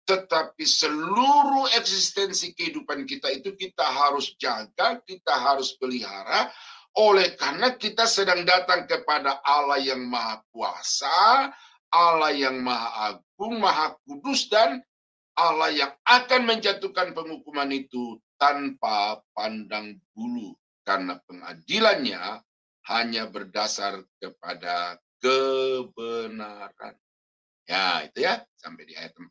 tetapi seluruh eksistensi kehidupan kita itu kita harus jaga, kita harus pelihara. Oleh karena kita sedang datang kepada Allah yang Maha Kuasa, Allah yang Maha Agung, Maha Kudus, dan Allah yang akan menjatuhkan penghukuman itu tanpa pandang bulu. Karena pengadilannya hanya berdasar kepada kebenaran. Ya, itu ya, sampai di ayat 4.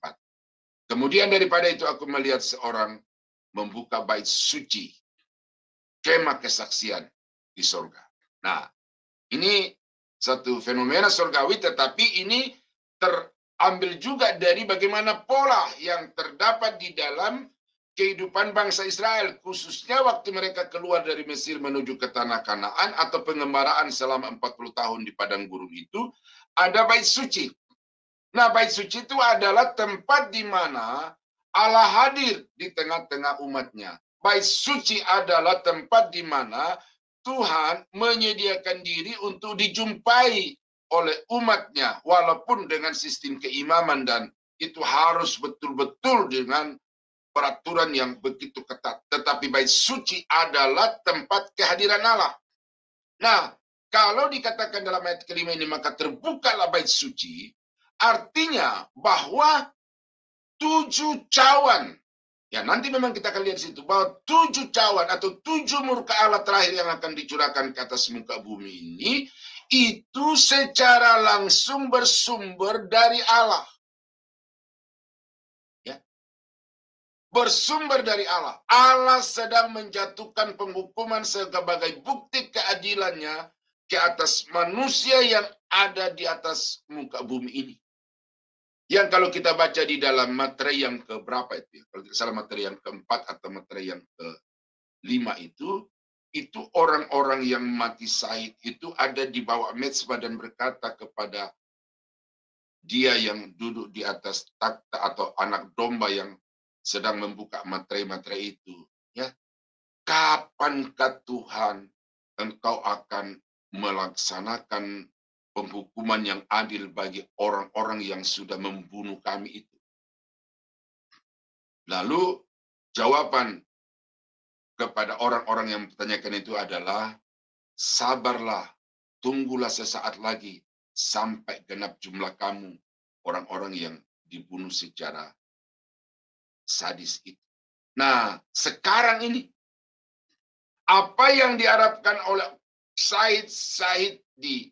Kemudian daripada itu aku melihat seorang membuka bait suci, kemah kesaksian di sorga. Nah, ini satu fenomena sorgawi, tetapi ini terambil juga dari bagaimana pola yang terdapat di dalam kehidupan bangsa Israel, khususnya waktu mereka keluar dari Mesir menuju ke tanah Kanaan atau pengembaraan selama 40 tahun di padang gurun itu, ada bait suci. Nah, bait suci itu adalah tempat di mana Allah hadir di tengah-tengah umatnya. Bait suci adalah tempat di mana Tuhan menyediakan diri untuk dijumpai oleh umatnya, walaupun dengan sistem keimaman, dan itu harus betul-betul dengan peraturan yang begitu ketat. Tetapi bait suci adalah tempat kehadiran Allah. Nah, kalau dikatakan dalam ayat kelima ini, maka terbukalah bait suci, artinya bahwa 7 cawan, ya nanti memang kita akan lihat di situ, bahwa 7 cawan atau 7 murka Allah terakhir yang akan dicurahkan ke atas muka bumi ini, itu secara langsung bersumber dari Allah. Ya. Bersumber dari Allah. Allah sedang menjatuhkan penghukuman sebagai bukti keadilannya ke atas manusia yang ada di atas muka bumi ini. Yang kalau kita baca di dalam materi yang keberapa itu, kalau tidak salah materi yang keempat atau materi yang kelima itu orang-orang yang mati syahid itu ada di bawah mezbah dan berkata kepada dia yang duduk di atas takhta atau anak domba yang sedang membuka materi-materi itu, ya, kapankah Tuhan engkau akan melaksanakan penghukuman yang adil bagi orang-orang yang sudah membunuh kami itu? Lalu jawaban kepada orang-orang yang bertanyakan itu adalah, sabarlah, tunggulah sesaat lagi sampai genap jumlah kamu, orang-orang yang dibunuh secara sadis itu. Nah, sekarang ini apa yang diharapkan oleh syahid-syahid di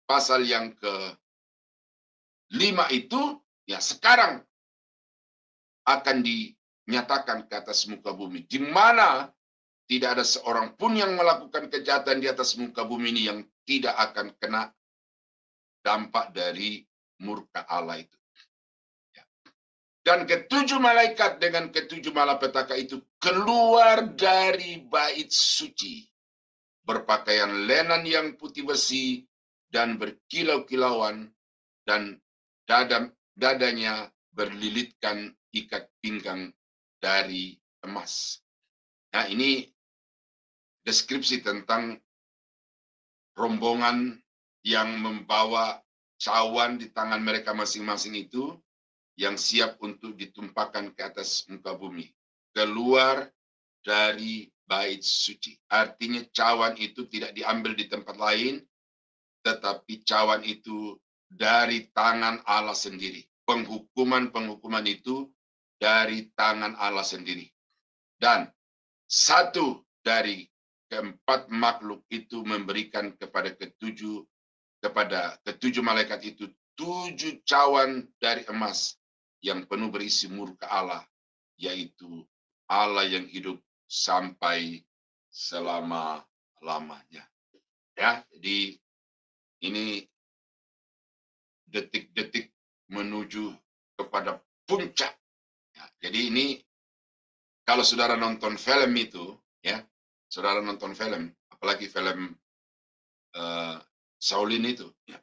pasal yang ke-5 itu, ya sekarang akan dinyatakan ke atas muka bumi, di mana tidak ada seorang pun yang melakukan kejahatan di atas muka bumi ini yang tidak akan kena dampak dari murka Allah itu. Ya. Dan ketujuh malaikat dengan ketujuh malapetaka itu keluar dari bait suci, berpakaian lenan yang putih bersih dan berkilau-kilauan, dan dadanya berlilitkan ikat pinggang dari emas. Nah, ini deskripsi tentang rombongan yang membawa cawan di tangan mereka masing-masing itu, yang siap untuk ditumpahkan ke atas muka bumi. Keluar dari bait suci. Artinya cawan itu tidak diambil di tempat lain, tetapi cawan itu dari tangan Allah sendiri. Penghukuman itu dari tangan Allah sendiri. Dan satu dari keempat makhluk itu memberikan kepada ketujuh malaikat itu 7 cawan dari emas yang penuh berisi murka Allah, yaitu Allah yang hidup sampai selama-lamanya. Ya, jadi ini detik-detik menuju kepada puncak. Ya, jadi ini kalau saudara nonton film itu, ya, saudara nonton film, apalagi film Shaolin itu, ya,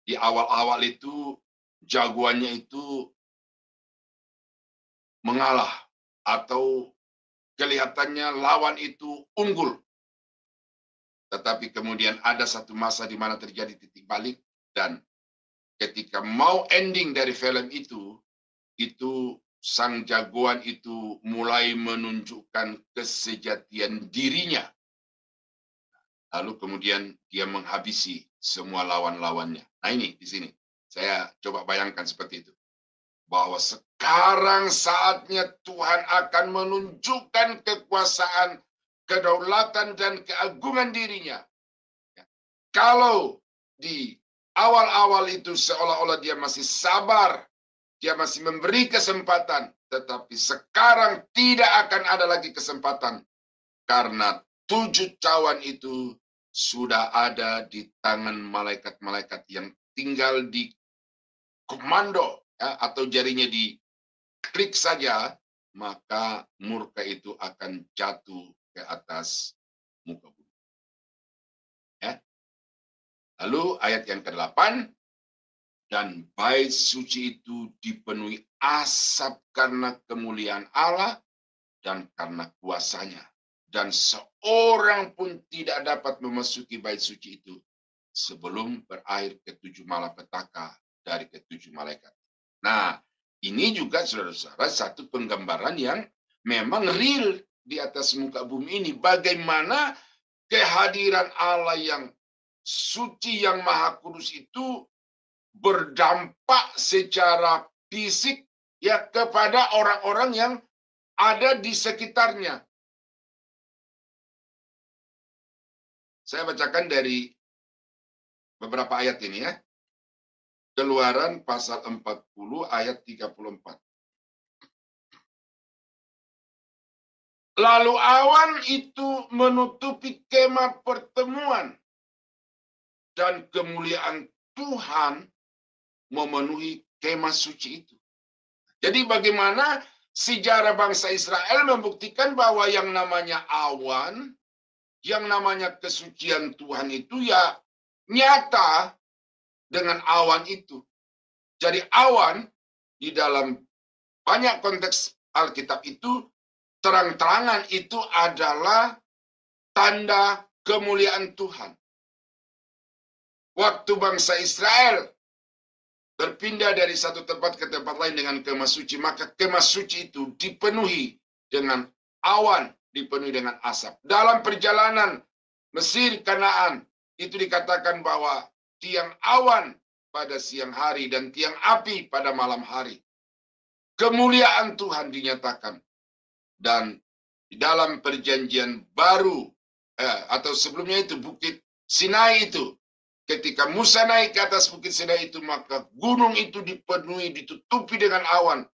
di awal-awal itu jagoannya itu mengalah atau kelihatannya lawan itu unggul. Tetapi kemudian ada satu masa di mana terjadi titik balik, dan ketika mau ending dari film itu sang jagoan itu mulai menunjukkan kesejatian dirinya. Lalu kemudian dia menghabisi semua lawan-lawannya. Nah, ini di sini saya coba bayangkan seperti itu. Bahwa sekarang saatnya Tuhan akan menunjukkan kekuasaan, kedaulatan, dan keagungan dirinya. Kalau di awal-awal itu seolah-olah dia masih sabar, dia masih memberi kesempatan, tetapi sekarang tidak akan ada lagi kesempatan. Karena 7 cawan itu sudah ada di tangan malaikat-malaikat yang tinggal di komando, ya, atau jarinya diklik saja, maka murka itu akan jatuh ke atas muka bumi. Ya. Lalu ayat yang ke-8, dan bait suci itu dipenuhi asap karena kemuliaan Allah dan karena kuasanya. Dan seorang pun tidak dapat memasuki bait suci itu sebelum berakhir ke-7 malapetaka dari ke-7 malaikat. Nah, ini juga saudara-saudara satu penggambaran yang memang real di atas muka bumi ini. Bagaimana kehadiran Allah yang suci, yang maha kudus itu berdampak secara fisik, ya, kepada orang-orang yang ada di sekitarnya. Saya bacakan dari beberapa ayat ini, ya. Keluaran pasal 40 ayat 34. Lalu awan itu menutupi kemah pertemuan, dan kemuliaan Tuhan memenuhi kemah suci itu. Jadi bagaimana sejarah bangsa Israel membuktikan bahwa yang namanya awan, yang namanya kesucian Tuhan itu ya nyata dengan awan itu. Jadi awan di dalam banyak konteks Alkitab itu terang-terangan itu adalah tanda kemuliaan Tuhan. Waktu bangsa Israel berpindah dari satu tempat ke tempat lain dengan kemah suci, maka kemah suci itu dipenuhi dengan awan, dipenuhi dengan asap. Dalam perjalanan Mesir Kanaan itu dikatakan bahwa tiang awan pada siang hari dan tiang api pada malam hari. Kemuliaan Tuhan dinyatakan. Dan di dalam perjanjian baru atau sebelumnya itu Bukit Sinai itu, ketika Musa naik ke atas Bukit Sinai itu, maka gunung itu dipenuhi, ditutupi dengan awan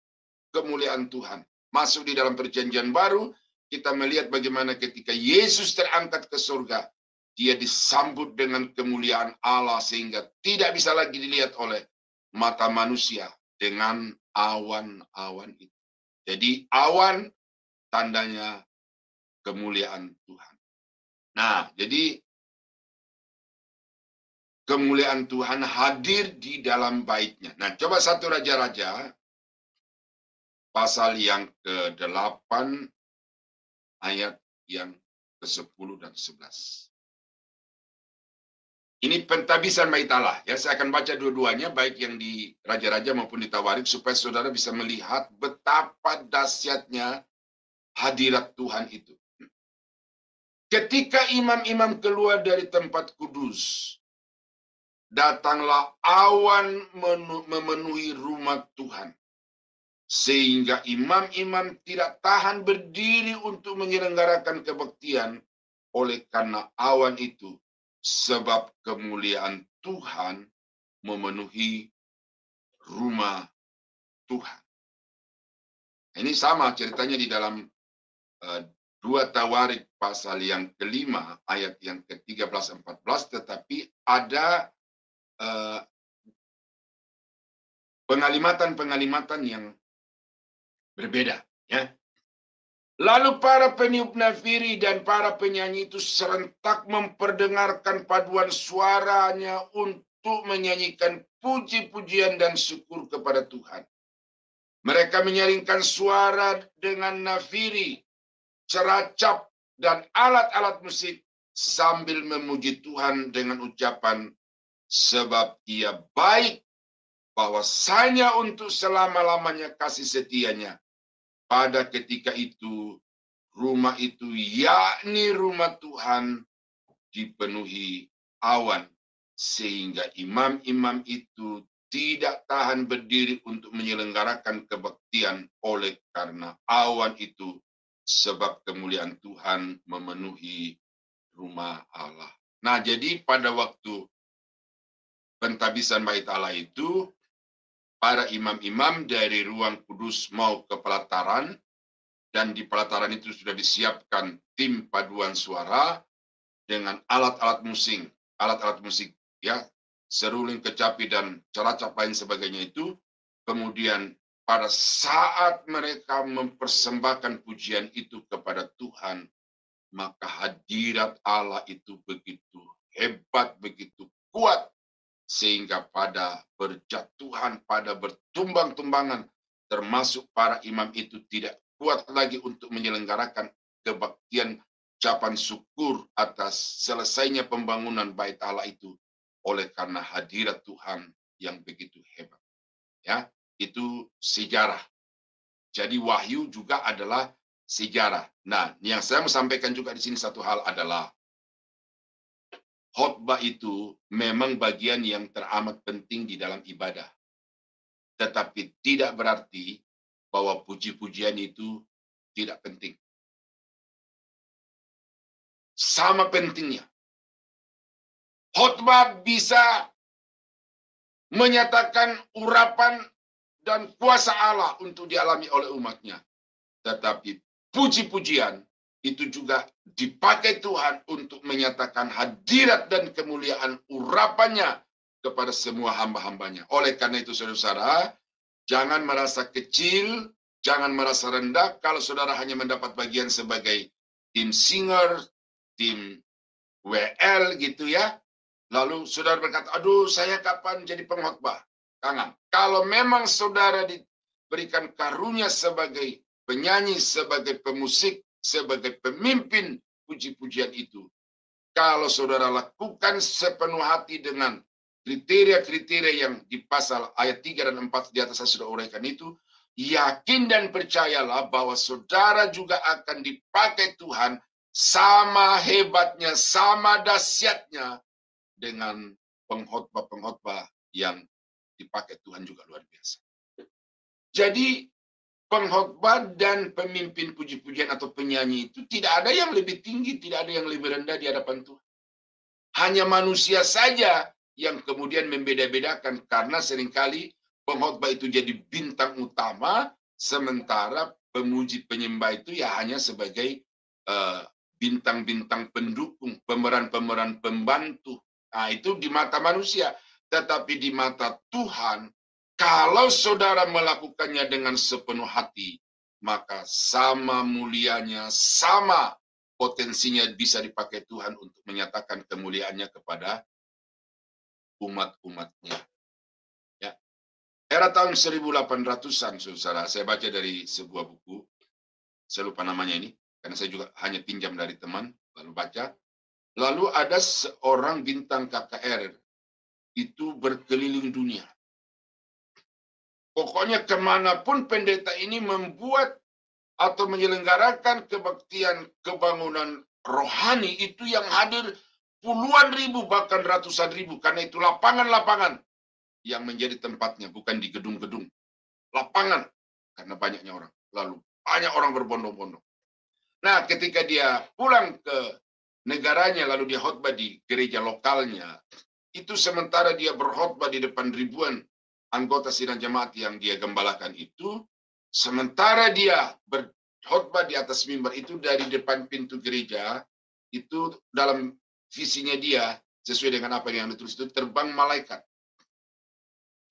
kemuliaan Tuhan. Masuk di dalam perjanjian baru, kita melihat bagaimana ketika Yesus terangkat ke surga, dia disambut dengan kemuliaan Allah sehingga tidak bisa lagi dilihat oleh mata manusia dengan awan-awan itu. Jadi awan tandanya kemuliaan Tuhan. Nah, jadi kemuliaan Tuhan hadir di dalam baitnya. Nah, coba 1 Raja-Raja pasal yang ke-8 ayat yang ke-10 dan 11. Ini pentabisan bait Allah. Ya, saya akan baca dua-duanya, baik yang di Raja-Raja maupun di Tawarik, supaya saudara bisa melihat betapa dahsyatnya hadirat Tuhan itu. Ketika imam-imam keluar dari tempat kudus, datanglah awan memenuhi rumah Tuhan, sehingga imam-imam tidak tahan berdiri untuk menyelenggarakan kebaktian oleh karena awan itu, sebab kemuliaan Tuhan memenuhi rumah Tuhan. Ini sama ceritanya di dalam 2 Tawarik pasal yang ke-5 ayat yang ke-13-14, tetapi ada pengalimatan-pengalimatan yang berbeda, ya. Lalu para peniup nafiri dan para penyanyi itu serentak memperdengarkan paduan suaranya untuk menyanyikan puji-pujian dan syukur kepada Tuhan. Mereka menyaringkan suara dengan nafiri, ceracap, dan alat-alat musik sambil memuji Tuhan dengan ucapan, sebab ia baik, bahwasanya untuk selama-lamanya kasih setianya. Pada ketika itu, rumah itu, yakni rumah Tuhan, dipenuhi awan, sehingga imam-imam itu tidak tahan berdiri untuk menyelenggarakan kebaktian oleh karena awan itu, sebab kemuliaan Tuhan memenuhi rumah Allah. Nah, jadi pada waktu pentabisan bait Allah itu, para imam-imam dari ruang kudus mau ke pelataran, dan di pelataran itu sudah disiapkan tim paduan suara dengan alat-alat musik, ya, seruling, kecapi, dan ceracap lain sebagainya itu. Kemudian pada saat mereka mempersembahkan pujian itu kepada Tuhan, maka hadirat Allah itu begitu hebat, begitu kuat, sehingga pada berjatuhan, pada bertumbang-tumbangan, termasuk para imam itu tidak kuat lagi untuk menyelenggarakan kebaktian ucapan syukur atas selesainya pembangunan bait Allah itu, oleh karena hadirat Tuhan yang begitu hebat. Ya, itu sejarah. Jadi wahyu juga adalah sejarah. Nah, yang saya mau sampaikan juga di sini satu hal adalah, khotbah itu memang bagian yang teramat penting di dalam ibadah. Tetapi tidak berarti bahwa puji-pujian itu tidak penting. Sama pentingnya. Khotbah bisa menyatakan urapan dan kuasa Allah untuk dialami oleh umatnya. Tetapi puji-pujian itu juga dipakai Tuhan untuk menyatakan hadirat dan kemuliaan urapannya kepada semua hamba-hambanya. Oleh karena itu, saudara-saudara, jangan merasa kecil, jangan merasa rendah kalau saudara hanya mendapat bagian sebagai tim singer, tim WL gitu ya. Lalu saudara berkata, aduh saya kapan jadi pengkhotbah? Jangan. Kalau memang saudara diberikan karunia sebagai penyanyi, sebagai pemusik, sebagai pemimpin puji-pujian itu, kalau saudara lakukan sepenuh hati dengan kriteria-kriteria yang di pasal ayat 3 dan 4 di atas saya sudah uraikan itu, yakin dan percayalah bahwa saudara juga akan dipakai Tuhan sama hebatnya, sama dahsyatnya dengan pengkhotbah-pengkhotbah yang dipakai Tuhan juga luar biasa. Jadi pengkhotbah dan pemimpin puji-pujian atau penyanyi itu tidak ada yang lebih tinggi, tidak ada yang lebih rendah di hadapan Tuhan. Hanya manusia saja yang kemudian membeda-bedakan, karena seringkali pengkhotbah itu jadi bintang utama, sementara pemuji penyembah itu ya hanya sebagai bintang-bintang pendukung, pemeran-pemeran pembantu. Nah, itu di mata manusia. Tetapi di mata Tuhan, kalau saudara melakukannya dengan sepenuh hati, maka sama mulianya, sama potensinya bisa dipakai Tuhan untuk menyatakan kemuliaannya kepada umat-umatnya. Ya. Era tahun 1800-an, saudara, saya baca dari sebuah buku, saya lupa namanya ini, karena saya juga hanya pinjam dari teman, lalu baca. Lalu ada seorang bintang KKR, itu berkeliling dunia. Pokoknya kemanapun pendeta ini membuat atau menyelenggarakan kebaktian kebangunan rohani, itu yang hadir puluhan ribu, bahkan ratusan ribu. Karena itu lapangan-lapangan yang menjadi tempatnya, bukan di gedung-gedung. Lapangan, karena banyaknya orang. Lalu banyak orang berbondong-bondong. Nah, ketika dia pulang ke negaranya, lalu dia khotbah di gereja lokalnya, itu sementara dia berkhotbah di depan ribuan anggota sidang jemaat yang dia gembalakan itu, sementara dia berkhotbah di atas mimbar itu dari depan pintu gereja, itu dalam visinya dia, sesuai dengan apa yang ditulis itu, terbang malaikat.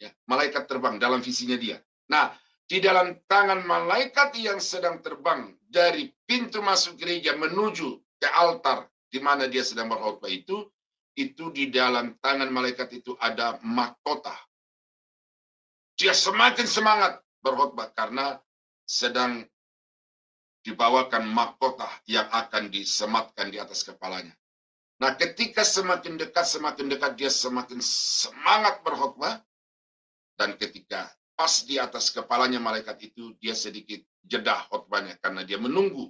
Ya, malaikat terbang dalam visinya dia. Nah, di dalam tangan malaikat yang sedang terbang dari pintu masuk gereja menuju ke altar di mana dia sedang berkhotbah itu di dalam tangan malaikat itu ada mahkota. Dia semakin semangat berkhotbah karena sedang dibawakan mahkota yang akan disematkan di atas kepalanya. Nah, ketika semakin dekat dia semakin semangat berkhotbah, dan ketika pas di atas kepalanya malaikat itu, dia sedikit jeda khotbahnya karena dia menunggu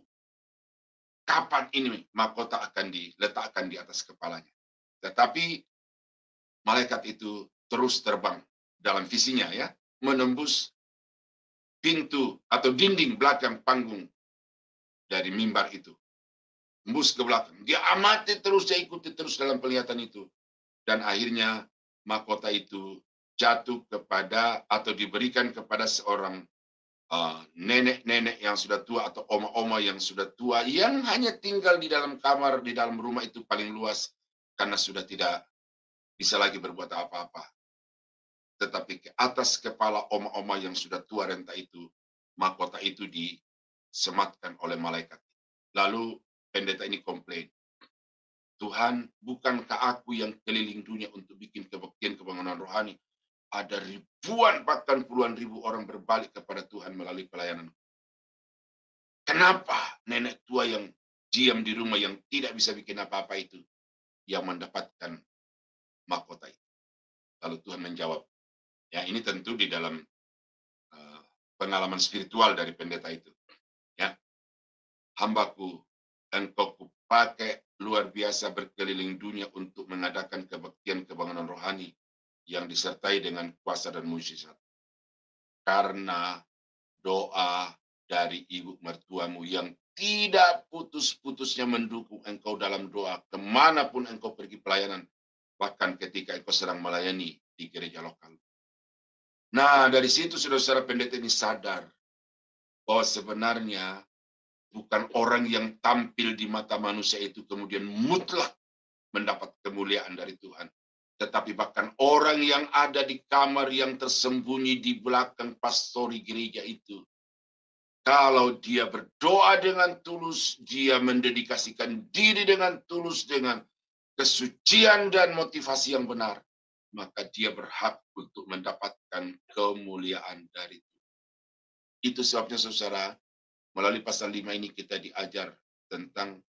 kapan ini mahkota akan diletakkan di atas kepalanya. Tetapi malaikat itu terus terbang dalam visinya, ya, menembus pintu atau dinding belakang panggung dari mimbar itu. Tembus ke belakang. Dia amati terus, dia ikuti terus dalam penglihatan itu. Dan akhirnya mahkota itu jatuh kepada atau diberikan kepada seorang nenek-nenek yang sudah tua atau oma-oma yang sudah tua yang hanya tinggal di dalam kamar, di dalam rumah itu paling luas karena sudah tidak bisa lagi berbuat apa-apa. Tetapi ke atas kepala oma-oma yang sudah tua renta itu, mahkota itu disematkan oleh malaikat. Lalu pendeta ini komplain, Tuhan, bukankah aku yang keliling dunia untuk bikin kebaktian kebangunan rohani? Ada ribuan, bahkan puluhan ribu orang berbalik kepada Tuhan melalui pelayanan. Kenapa nenek tua yang diam di rumah yang tidak bisa bikin apa-apa itu yang mendapatkan mahkota itu? Lalu Tuhan menjawab, ya ini tentu di dalam pengalaman spiritual dari pendeta itu. Ya, hambaku, engkau kupakai luar biasa berkeliling dunia untuk mengadakan kebaktian kebangunan rohani yang disertai dengan kuasa dan mujizat. Karena doa dari ibu mertuamu yang tidak putus-putusnya mendukung engkau dalam doa kemanapun engkau pergi pelayanan, bahkan ketika engkau sedang melayani di gereja lokal. Nah, dari situ saudara-saudara pendeta ini sadar bahwa sebenarnya bukan orang yang tampil di mata manusia itu kemudian mutlak mendapat kemuliaan dari Tuhan. tetapi bahkan orang yang ada di kamar yang tersembunyi di belakang pastori gereja itu, kalau dia berdoa dengan tulus, dia mendedikasikan diri dengan tulus, dengan kesucian dan motivasi yang benar, maka dia berhak untuk mendapatkan kemuliaan dari Tuhan. Itu sebabnya saudara, melalui pasal 5 ini kita diajar tentang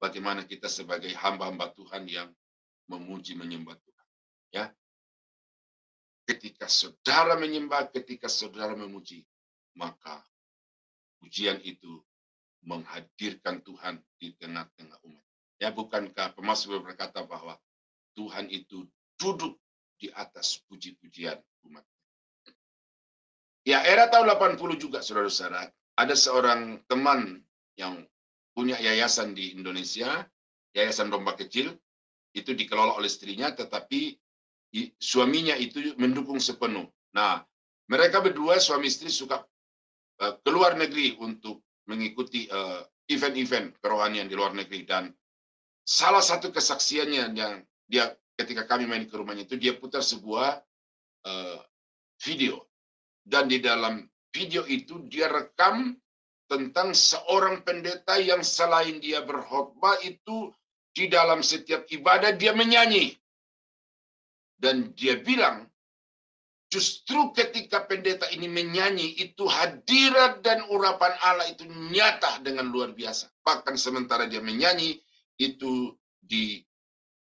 bagaimana kita sebagai hamba-hamba Tuhan yang memuji menyembah Tuhan. Ya, ketika saudara menyembah, ketika saudara memuji, maka pujian itu menghadirkan Tuhan di tengah-tengah umat. Ya, bukankah pemazmur berkata bahwa Tuhan itu duduk di atas puji-pujian umat. Ya, era tahun 80 juga, saudara-saudara, ada seorang teman yang punya yayasan di Indonesia, Yayasan Domba Kecil, itu dikelola oleh istrinya, tetapi suaminya itu mendukung sepenuh. Nah, mereka berdua suami istri suka ke luar negeri untuk mengikuti event-event kerohanian di luar negeri, dan salah satu kesaksiannya yang dia ketika kami main ke rumahnya itu, dia putar sebuah video, dan di dalam video itu dia rekam tentang seorang pendeta yang selain dia berkhotbah itu di dalam setiap ibadah dia menyanyi. Dan dia bilang, justru ketika pendeta ini menyanyi, itu hadirat dan urapan Allah itu nyata dengan luar biasa. Bahkan sementara dia menyanyi, itu di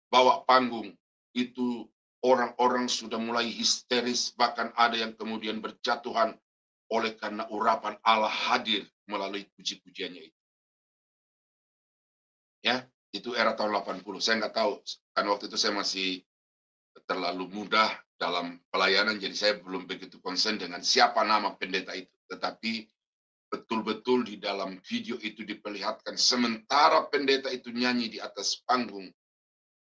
bawah panggung, itu orang-orang sudah mulai histeris, bahkan ada yang kemudian berjatuhan oleh karena urapan Allah hadir melalui puji-pujiannya itu. Ya, itu era tahun 80. Saya nggak tahu, kan waktu itu saya masih terlalu mudah dalam pelayanan, jadi saya belum begitu konsen dengan siapa nama pendeta itu. Tetapi betul-betul di dalam video itu diperlihatkan sementara pendeta itu nyanyi di atas panggung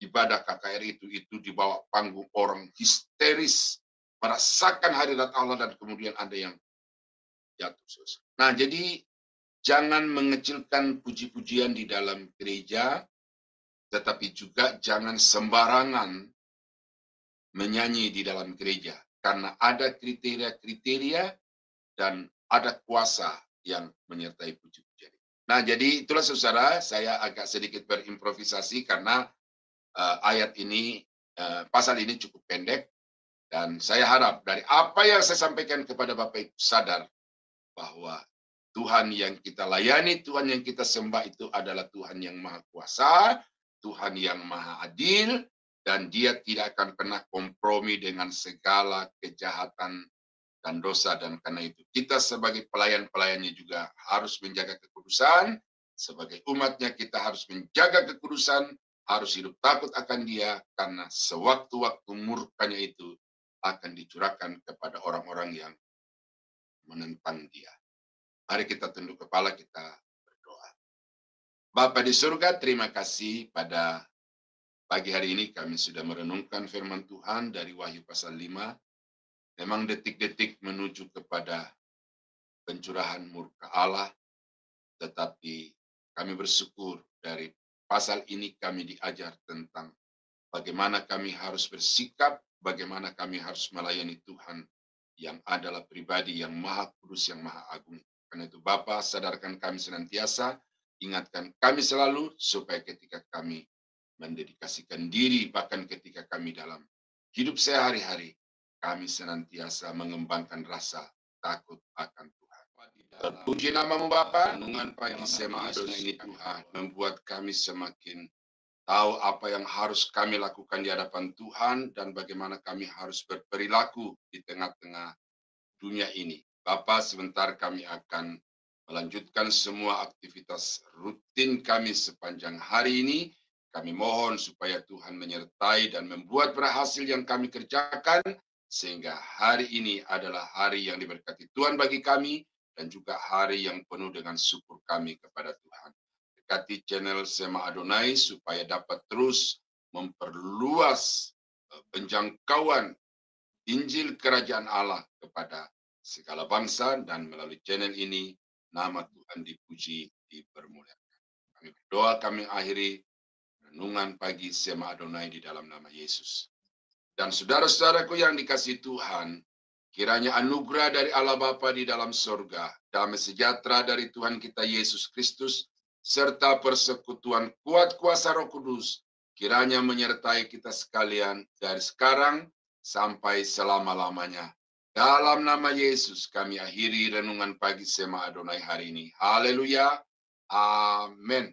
ibadah KKR itu di bawah panggung orang histeris merasakan hadirat Allah, dan kemudian ada yang jatuh. Nah, jadi jangan mengecilkan puji-pujian di dalam gereja, tetapi juga jangan sembarangan menyanyi di dalam gereja, karena ada kriteria-kriteria dan ada kuasa yang menyertai puji-pujian. Nah, jadi itulah saudara, saya agak sedikit berimprovisasi karena ayat ini, pasal ini cukup pendek, dan saya harap dari apa yang saya sampaikan kepada Bapak Ibu sadar bahwa Tuhan yang kita layani, Tuhan yang kita sembah itu adalah Tuhan yang Maha Kuasa, Tuhan yang Maha Adil, dan Dia tidak akan pernah kompromi dengan segala kejahatan dan dosa. Dan karena itu kita sebagai pelayan-pelayannya juga harus menjaga kekudusan. Sebagai umatnya kita harus menjaga kekudusan, harus hidup takut akan Dia, karena sewaktu-waktu murkanya itu akan dicurahkan kepada orang-orang yang menentang Dia. Mari kita tunduk kepala, kita berdoa. Bapa di surga, terima kasih pada pagi hari ini kami sudah merenungkan firman Tuhan dari Wahyu pasal 5. Memang detik-detik menuju kepada pencurahan murka Allah, tetapi kami bersyukur dari pasal ini kami diajar tentang bagaimana kami harus bersikap, bagaimana kami harus melayani Tuhan yang adalah pribadi yang Maha Kudus, yang Maha Agung. Karena itu Bapa, sadarkan kami senantiasa, ingatkan kami selalu, supaya ketika kami mendedikasikan diri, bahkan ketika kami dalam hidup sehari-hari, kami senantiasa mengembangkan rasa takut akan Tuhan. Terpuji namamu Bapa, renungan pagi Sema Adonai ini Tuhan, membuat kami semakin tahu apa yang harus kami lakukan di hadapan Tuhan, dan bagaimana kami harus berperilaku di tengah-tengah dunia ini. Bapa, sebentar kami akan melanjutkan semua aktivitas rutin kami sepanjang hari ini. Kami mohon supaya Tuhan menyertai dan membuat berhasil yang kami kerjakan, sehingga hari ini adalah hari yang diberkati Tuhan bagi kami, dan juga hari yang penuh dengan syukur kami kepada Tuhan. Dekati channel Sema Adonai supaya dapat terus memperluas penjangkauan Injil Kerajaan Allah kepada segala bangsa, dan melalui channel ini nama Tuhan dipuji, dipermuliakan. Kami berdoa, kami akhiri renungan pagi Sema Adonai di dalam nama Yesus. Dan saudara-saudaraku yang dikasihi Tuhan, kiranya anugerah dari Allah Bapa di dalam sorga, damai sejahtera dari Tuhan kita Yesus Kristus, serta persekutuan kuat kuasa Roh Kudus, kiranya menyertai kita sekalian dari sekarang sampai selama-lamanya. Dalam nama Yesus kami akhiri renungan pagi Sema Adonai hari ini. Haleluya. Amin.